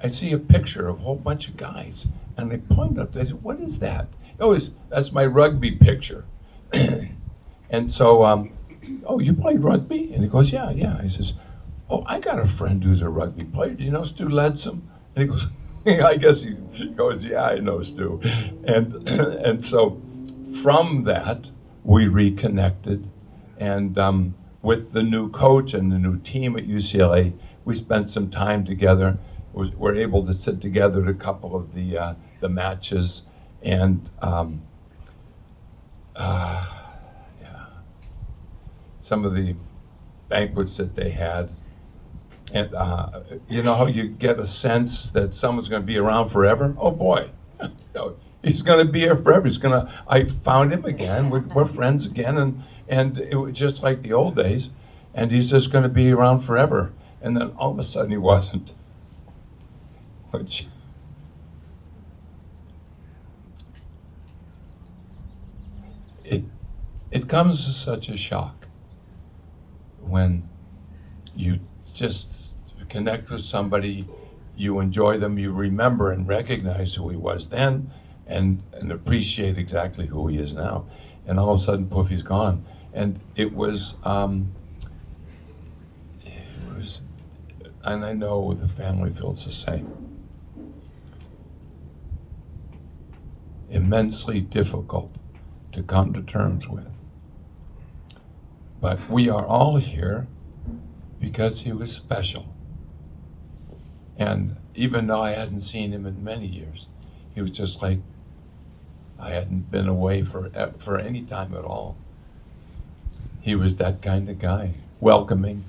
see a picture of a whole bunch of guys, and I point up. I said, what is that? Oh, that's my rugby picture. And so, oh, you played rugby? And he goes, yeah. He says, oh, I got a friend who's a rugby player. Do you know Stu Ledsome? And he goes, I guess he goes, yeah, I know Stu. And so from that, we reconnected. And with the new coach and the new team at UCLA, we spent some time together. We're able to sit together at a couple of the matches. And some of the banquets that they had. And you know how you get a sense that someone's going to be around forever? Oh boy, he's going to be here forever. I found him again. We're friends again, and it was just like the old days. And he's just going to be around forever. And then all of a sudden he wasn't. Which it comes as such a shock when you just connect with somebody, you enjoy them, you remember and recognize who he was then, and appreciate exactly who he is now. And all of a sudden, poof, he's gone. And it was, and I know the family feels the same. Immensely difficult to come to terms with. But we are all here because he was special. And even though I hadn't seen him in many years, he was just like I hadn't been away for any time at all. He was that kind of guy, welcoming,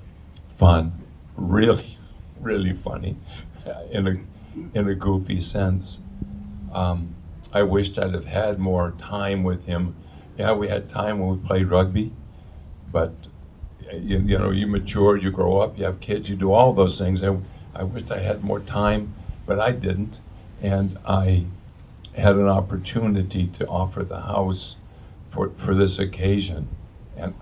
fun, really, really funny, in a goofy sense. I wished I'd have had more time with him. Yeah, we had time when we played rugby, but you know, you mature, you grow up, you have kids, you do all those things. I wished I had more time, but I didn't. And I had an opportunity to offer the house for this occasion. And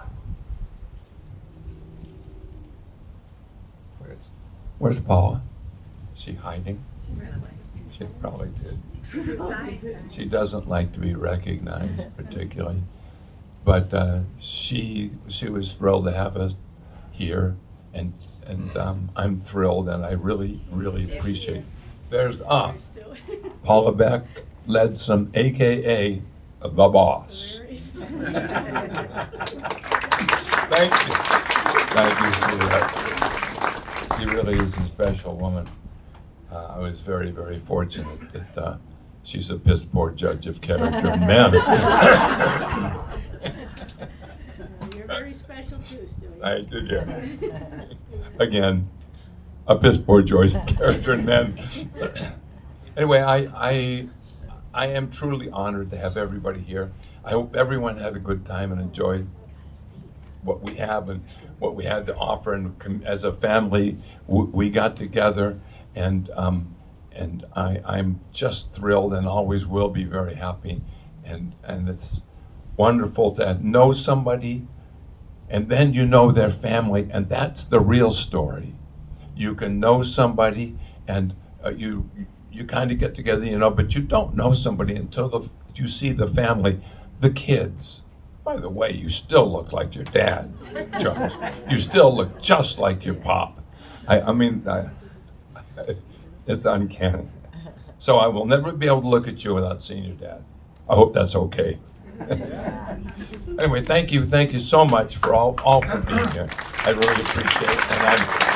where's Paula? Is she hiding? She probably did. She doesn't like to be recognized particularly, but she was thrilled to have us here, and I'm thrilled, and I really, really appreciate. There's Paula Beck Ledsome, AKA the boss. Thank you, sweetheart. She really is a special woman. I was very, very fortunate that she's a piss poor judge of character and men. You're very special too, Stewie. I did, yeah. Again, a piss poor choice of character and men. Anyway, I am truly honored to have everybody here. I hope everyone had a good time and enjoyed what we have and what we had to offer. And as a family, we got together, and I'm just thrilled and always will be very happy. And it's wonderful to know somebody, and then you know their family, and that's the real story. You can know somebody, and you kind of get together, but you don't know somebody until you see the family, the kids, By the way, you still look like your dad, Charles. You still look just like your pop. I mean, it's uncanny. So I will never be able to look at you without seeing your dad. I hope that's okay. Anyway, thank you so much for all for being here. I really appreciate it, and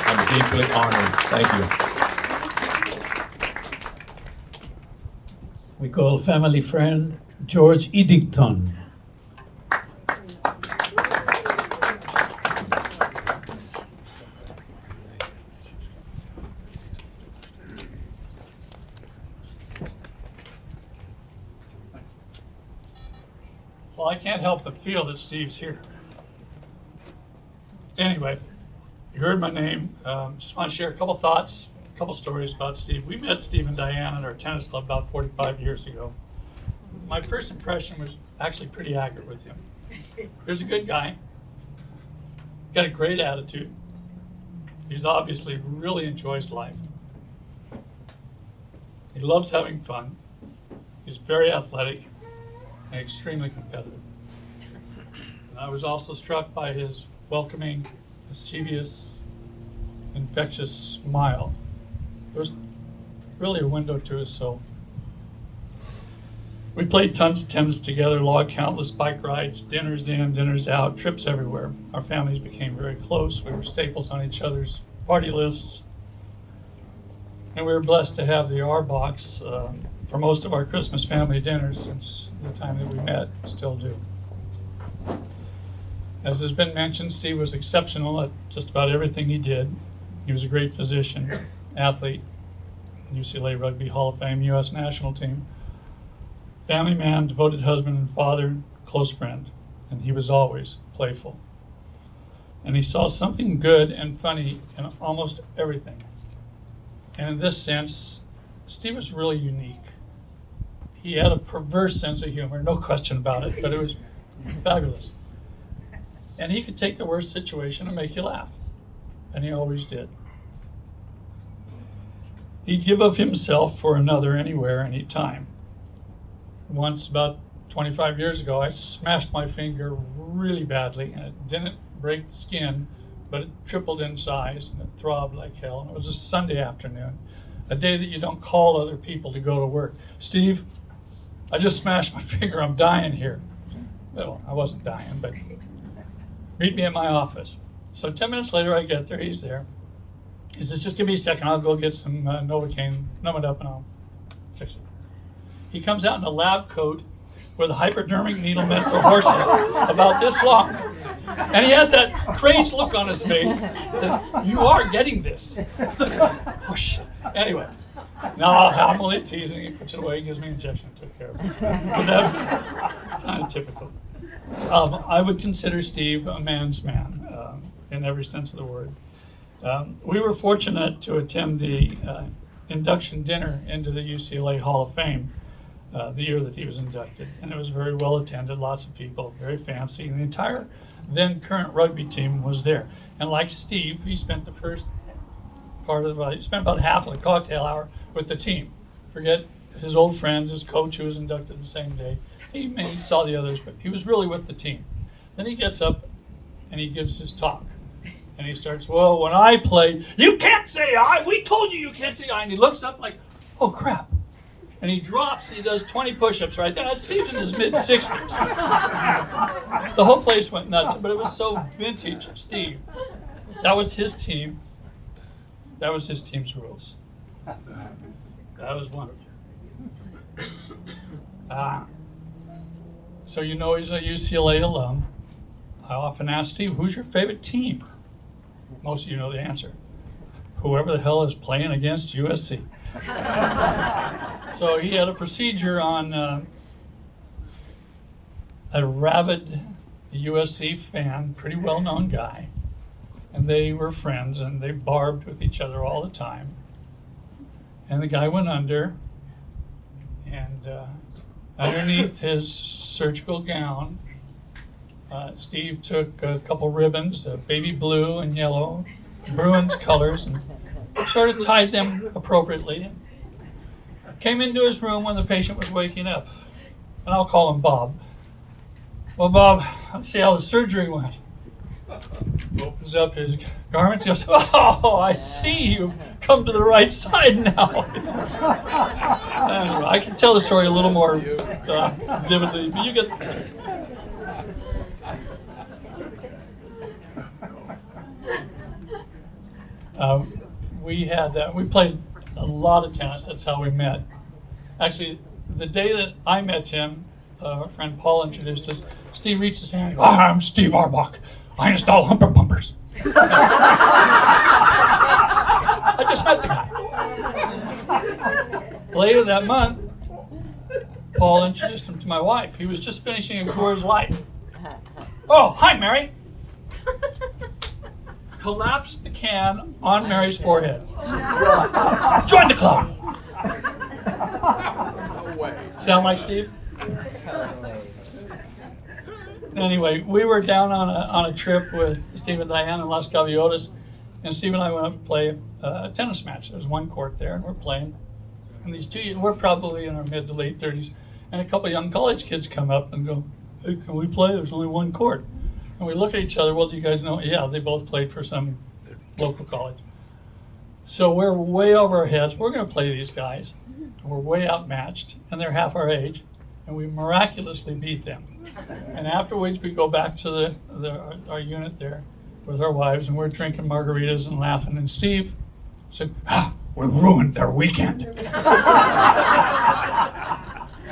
I'm deeply honored. Thank you. We call family friend George Eddington. Well, I can't help but feel that Steve's here. Anyway, you heard my name. Just want to share a couple thoughts, a couple stories about Steve. We met Steve and Diane at our tennis club about 45 years ago. My first impression was actually pretty accurate with him. He's a good guy, got a great attitude. He's obviously really enjoys life. He loves having fun. He's very athletic and extremely competitive. And I was also struck by his welcoming, mischievous, infectious smile. It was really a window to his soul. We played tons of tennis together, logged countless bike rides, dinners in, dinners out, trips everywhere. Our families became very close. We were staples on each other's party lists. And we were blessed to have the Auerbachs for most of our Christmas family dinners since the time that we met, still do. As has been mentioned, Steve was exceptional at just about everything he did. He was a great physician, athlete, UCLA Rugby Hall of Fame, U.S. national team, family man, devoted husband and father, close friend, and he was always playful. And he saw something good and funny in almost everything. And in this sense, Steve was really unique. He had a perverse sense of humor, no question about it, but it was fabulous. And he could take the worst situation and make you laugh, and he always did. He'd give of himself for another anywhere, anytime. Once, about 25 years ago, I smashed my finger really badly, and it didn't break the skin, but it tripled in size, and it throbbed like hell. And it was a Sunday afternoon, a day that you don't call other people to go to work. Steve, I just smashed my finger, I'm dying here. Well, I wasn't dying, but meet me at my office. So 10 minutes later, I get there, he's there. He says, just give me a second, I'll go get some Novocaine, numb it up, and I'll fix it. He comes out in a lab coat with a hypodermic needle meant for horses about this long. And he has that crazed look on his face that you are getting this. Oh, shit. Anyway, no, I'm only teasing. He puts it away, gives me an injection, took care of it. Kind of typical. I would consider Steve a man's man in every sense of the word. We were fortunate to attend the induction dinner into the UCLA Hall of Fame the year that he was inducted. And it was very well attended, lots of people, very fancy. And the entire then current rugby team was there. And like Steve, he spent the first part of he spent about half of the cocktail hour with the team. Forget his old friends, his coach who was inducted the same day. He saw the others, but he was really with the team. Then he gets up and he gives his talk. And he starts, well, when I played, you can't say I, we told you can't say I. And he looks up like, oh crap. And he drops, and he does 20 push-ups right there. Steve's in his mid-60s. The whole place went nuts, but it was so vintage Steve. That was his team. That was his team's rules. That was wonderful. So you know he's a UCLA alum. I often ask Steve, who's your favorite team? Most of you know the answer. Whoever the hell is playing against USC. So he had a procedure on a rabid USC fan, pretty well-known guy, and they were friends, and they barbed with each other all the time. And the guy went under, and underneath his surgical gown, Steve took a couple ribbons, baby blue and yellow, Bruins colors, and sort of tied them appropriately. Came into his room when the patient was waking up, and I'll call him Bob. Well, Bob, let's see how the surgery went. Opens up his garments. He goes, oh, I see you've come to the right side now. Anyway, I can tell the story a little more vividly, but you get. We played a lot of tennis. That's how we met. Actually, the day that I met him, our friend Paul introduced us. Steve reached his hand and goes, I'm Steve Auerbach. I install humper pumpers. I just met the guy. Later that month, Paul introduced him to my wife. He was just finishing a Coors Light. Oh, hi, Mary. Collapsed the can on Mary's forehead. Join the club. Sound like Steve? Anyway, we were down on a trip with Steve and Diane in Las Gaviotas, and Steve and I went up to play a tennis match. There's one court there, and we're playing. And these two, we're probably in our mid to late 30s, and a couple of young college kids come up and go, hey, can we play? There's only one court. And we look at each other, well, do you guys know? Yeah, they both played for some local college. So we're way over our heads. We're going to play these guys. We're way outmatched, and they're half our age, and we miraculously beat them. And afterwards, we go back to our unit there with our wives, and we're drinking margaritas and laughing. And Steve said, we ruined their weekend.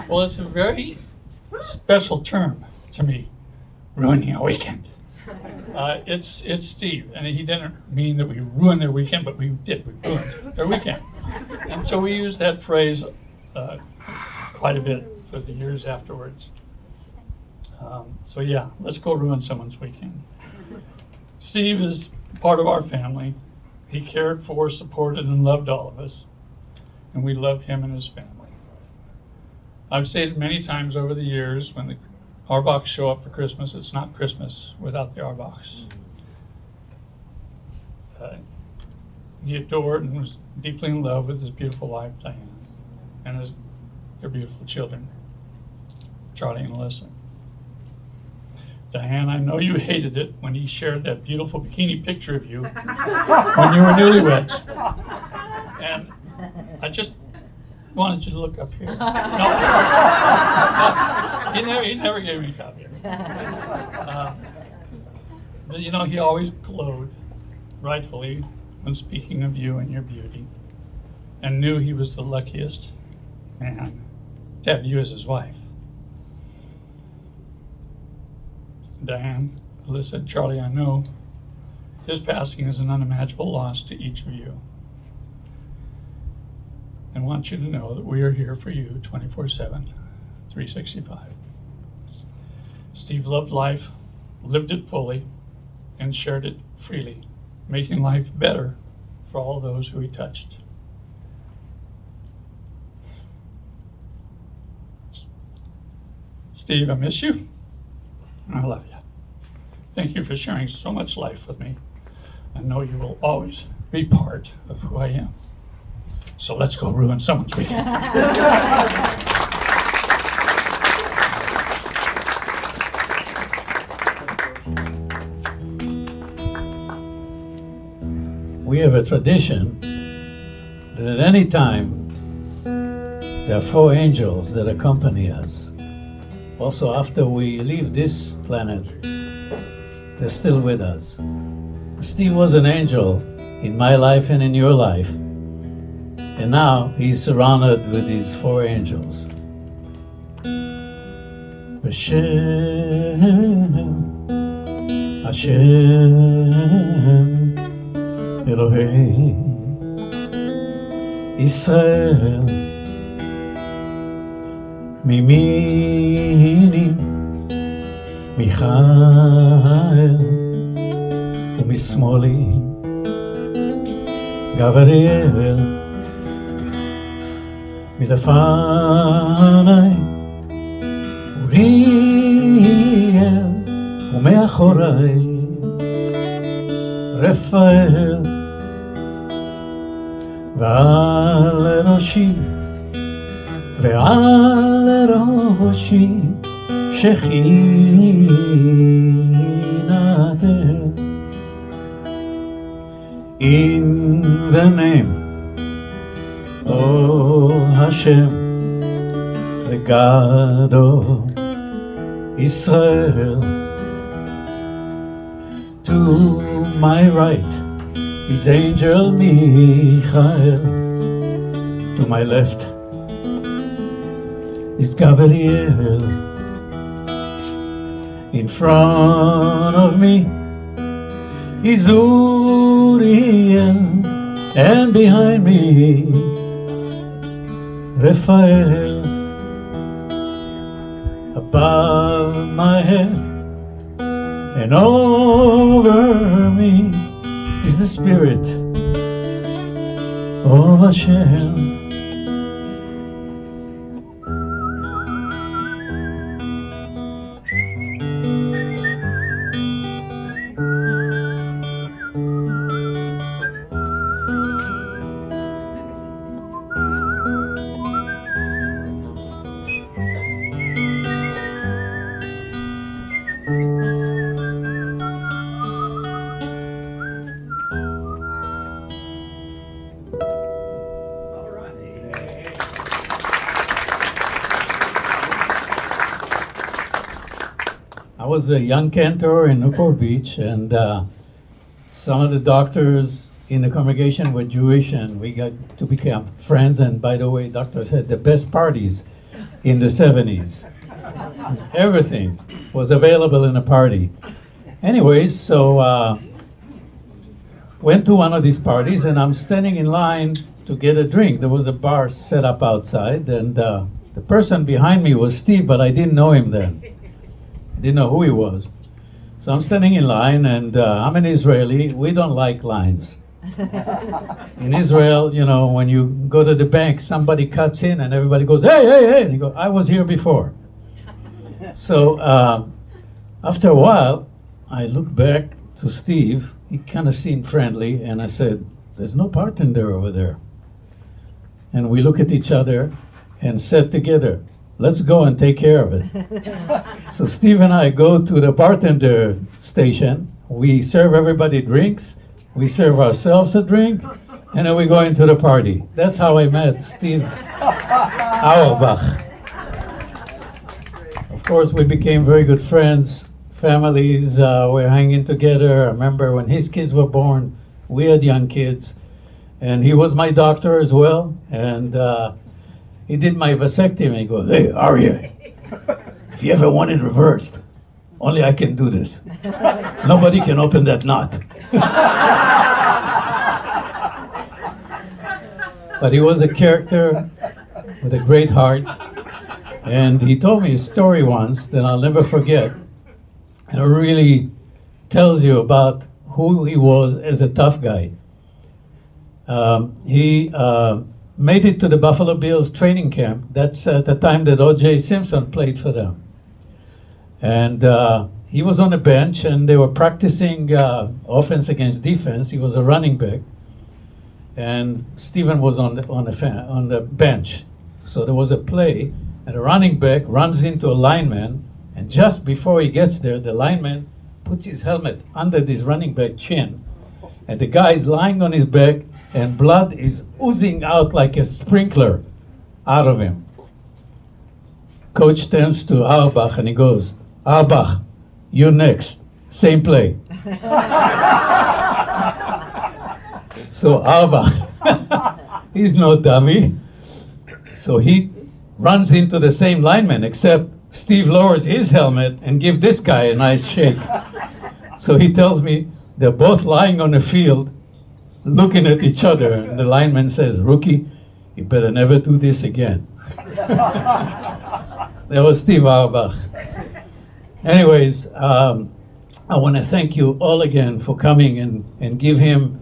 Well, it's a very special term to me, ruining a weekend. It's Steve, and he didn't mean that we ruined their weekend, but we did. We ruined their weekend. And so we used that phrase quite a bit for the years afterwards. So yeah, let's go ruin someone's weekend. Steve is part of our family. He cared for, supported, and loved all of us. And we love him and his family. I've stated many times over the years, when the Auerbachs show up for Christmas, it's not Christmas without the Auerbachs. He adored and was deeply in love with his beautiful wife, Diane, and their beautiful children, Charlie and Alyssa. Diane, I know you hated it when he shared that beautiful bikini picture of you when you were newlyweds. And I just wanted you to look up here. No, he never gave me a copy. But you know, he always glowed, rightfully, when speaking of you and your beauty, and knew he was the luckiest man to have you as his wife. Diane, Alyssa, and Charlie, I know his passing is an unimaginable loss to each of you. And want you to know that we are here for you 24/7, 365. Steve loved life, lived it fully, and shared it freely, making life better for all those who he touched. Steve, I miss you. I love you. Thank you for sharing so much life with me. I know you will always be part of who I am. So let's go ruin someone's weekend. We have a tradition that at any time there are 4 angels that accompany us. Also, after we leave this planet, they're still with us. Steve was an angel in my life and in your life, and now he's surrounded with these 4 angels. Hashem, Hashem, Elohei Israel, מימיני מיכאל ומשמאלי גבריאל, מלפניי אוריאל ומאחוריי רפאל, ועל ראשי ועל ראשי Shekhinah in the name of Hashem, the God of Israel. To my right is Angel Michael. To my left is Gabriel. In front of me is Uriel, and behind me Raphael. Above my head and over me is the Spirit of Hashem. I was a young cantor in Newport Beach, and some of the doctors in the congregation were Jewish, and we got to become friends. And by the way, doctors had the best parties in the 70s. Everything was available in a party. Anyways, so went to one of these parties, and I'm standing in line to get a drink. There was a bar set up outside, and the person behind me was Steve, but I didn't know him then. I didn't know who he was. So I'm standing in line, and I'm an Israeli. We don't like lines. In Israel, you know, when you go to the bank, somebody cuts in and everybody goes, hey, hey, hey. And you go, I was here before. So after a while, I look back to Steve. He kind of seemed friendly, and I said, there's no bartender over there. And we look at each other and said together, let's go and take care of it. So Steve and I go to the bartender station. We serve everybody drinks. We serve ourselves a drink. And then we go into the party. That's how I met Steve Auerbach. Of course, we became very good friends. Families were hanging together. I remember when his kids were born, we had young kids. And he was my doctor as well. And he did my vasectomy. He goes, hey, Arya, if you ever want it reversed, only I can do this. Nobody can open that knot. But he was a character with a great heart. And he told me a story once that I'll never forget. And it really tells you about who he was as a tough guy. He made it to the Buffalo Bills training camp. That's at the time that O.J. Simpson played for them. And he was on the bench, and they were practicing offense against defense. He was a running back. And Stephen was on the bench. So there was a play, and a running back runs into a lineman, and just before he gets there, the lineman puts his helmet under this running back chin, and the guy is lying on his back, and blood is oozing out like a sprinkler out of him. Coach turns to Auerbach and he goes, Auerbach, you next. Same play. So Auerbach, he's no dummy. So he runs into the same lineman, except Steve lowers his helmet and gives this guy a nice shake. So he tells me they're both lying on the field, looking at each other, and the lineman says, rookie, you better never do this again. That was Steve Auerbach. Anyways, I want to thank you all again for coming and give him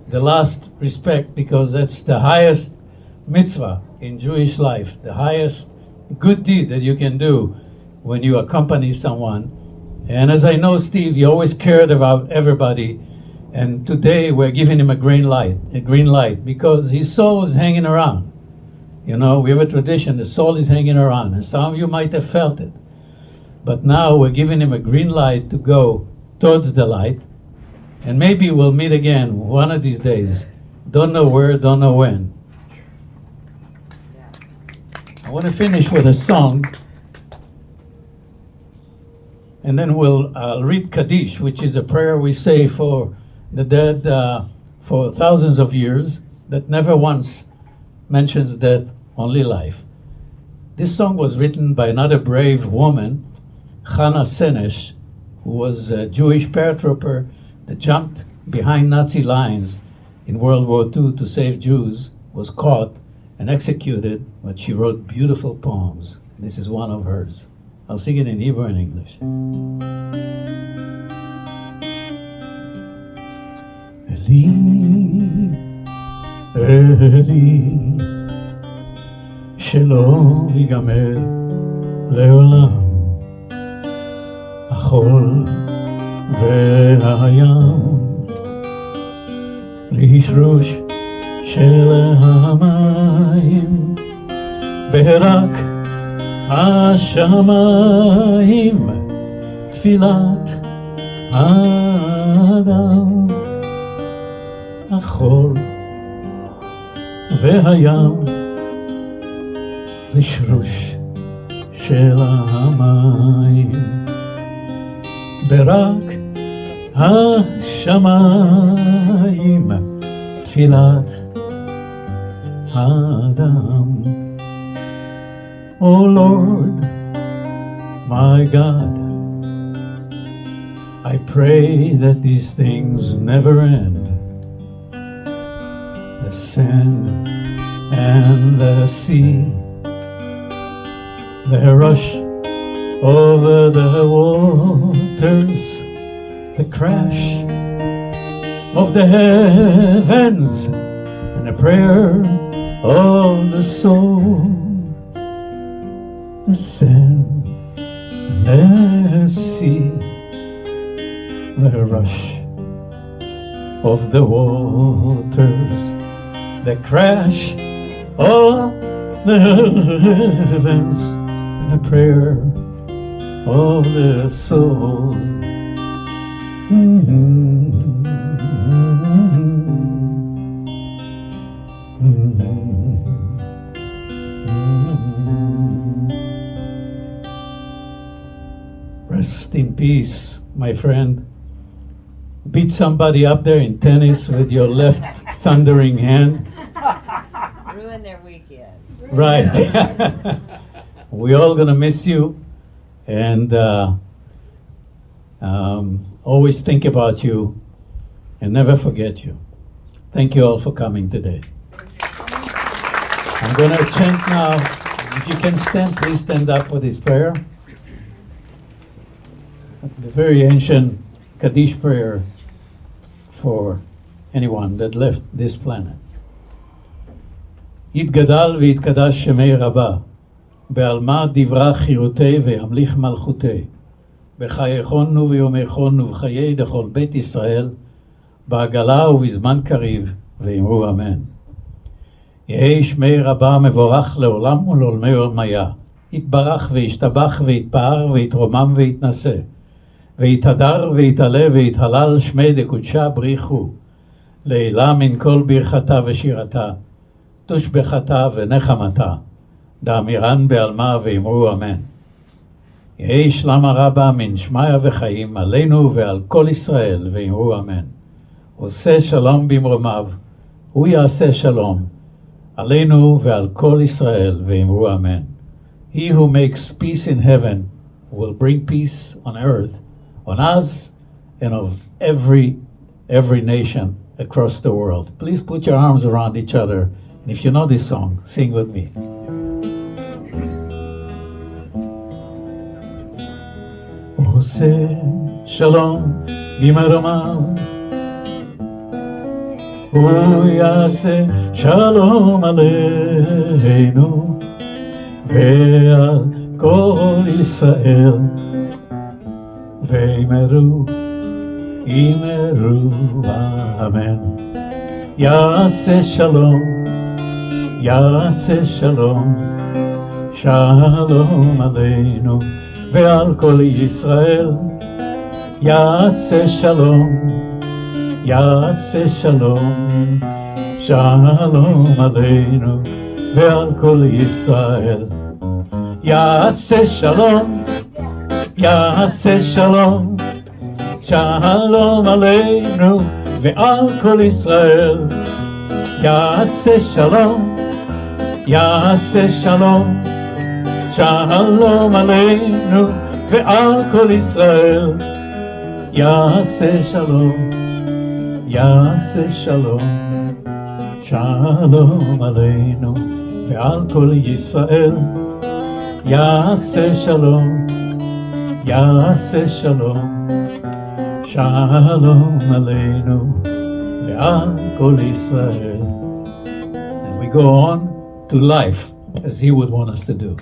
the last respect, because that's the highest mitzvah in Jewish life, the highest good deed that you can do when you accompany someone. And as I know Steve, he always cared about everybody. And today we're giving him a green light, because his soul is hanging around. You know, we have a tradition, the soul is hanging around, and some of you might have felt it. but now we're giving him a green light to go towards the light, and maybe we'll meet again one of these days. Don't know where, don't know when. I want to finish with a song, and then I'll read Kaddish, which is a prayer we say for the dead for thousands of years, that never once mentions death, only life. This song was written by another brave woman, Hannah Senesh, who was a Jewish paratrooper that jumped behind Nazi lines in World War II to save Jews, was caught and executed, but she wrote beautiful poems. This is one of hers. I'll sing it in Hebrew and English. Eli, Eli, שלא ייגמר לעולם, החול והים, רשרוש של המים, ברק השמיים, תפילת האדם, החול והים, רשרוש של המים, ברק השמיים, תפילת האדם. Oh Lord, my God, I pray that these things never end. The sand and the sea, the rush over the waters, the crash of the heavens, and the prayer of the soul. The sand and the sea, the rush of the waters, the crash of the heavens, and the prayer of the soul. Rest in peace, my friend. Beat somebody up there in tennis with your left thundering hand. Ruin their weekend. Right. We're all gonna miss you, and always think about you and never forget you. Thank you all for coming today. I'm gonna chant now. If you can stand, please stand up for this prayer. The very ancient Kaddish prayer for anyone that left this planet. יתגדל ויתקדש שמי רבה, בעלמא דברה חירותי וימליך מלכותי, בחייכון וביומייכון ובחיי דכל בית ישראל, בעגלה ובזמן קריב, ואמרו אמן. יהי שמי רבה מבורך לעולם ולעולמי עולמיה, יתברך וישתבח ויתפאר ויתרומם ויתנשא, ויתהדר ויתעלה ויתהלל שמי דקודשה בריחו, לעילה מן כל ברכתה ושירתה, תושבחתה ונחמתה, דאמירן בעלמא ואמרו אמן. יהי שלמה רבה מן שמיה וחיים עלינו ועל כל ישראל ואמרו אמן. עושה שלום במרומיו, הוא יעשה שלום, עלינו ועל כל ישראל ואמרו אמן. He who makes peace in heaven will bring peace on earth, on us and of every nation across the world. Please put your arms around each other, and if you know this song, sing with me. עושה שלום במרומיו, הוא יעשה שלום עלינו ועל כל ישראל, ואמרו אמן. יעשה שלום, יעשה שלום, שלום עלינו ועל כל ישראל יעשה שלום, יעשה שלום, שלום עלינו ועל כל ישראל יעשה שלום, יעשה שלום, שלום עלינו ועל כל ישראל יעשה שלום, יעשה שלום, שלום עלינו ועל כל ישראל יעשה שלום, יעשה שלום, שלום עלינו ועל כל ישראל יעשה שלום, יעשה שלום, שלום עלינו ועל כל ישראל. And we go on to life as he would want us to do.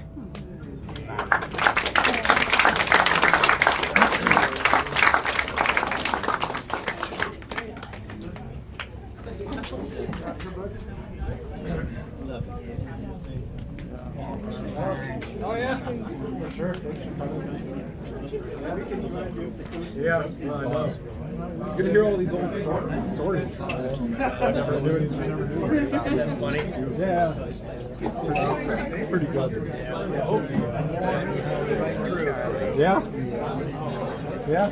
Oh yeah. Sure. Yeah, well, I know. It's good to hear all these old stories. I never knew anything. Funny. Yeah. It's pretty good. Yeah. Yeah.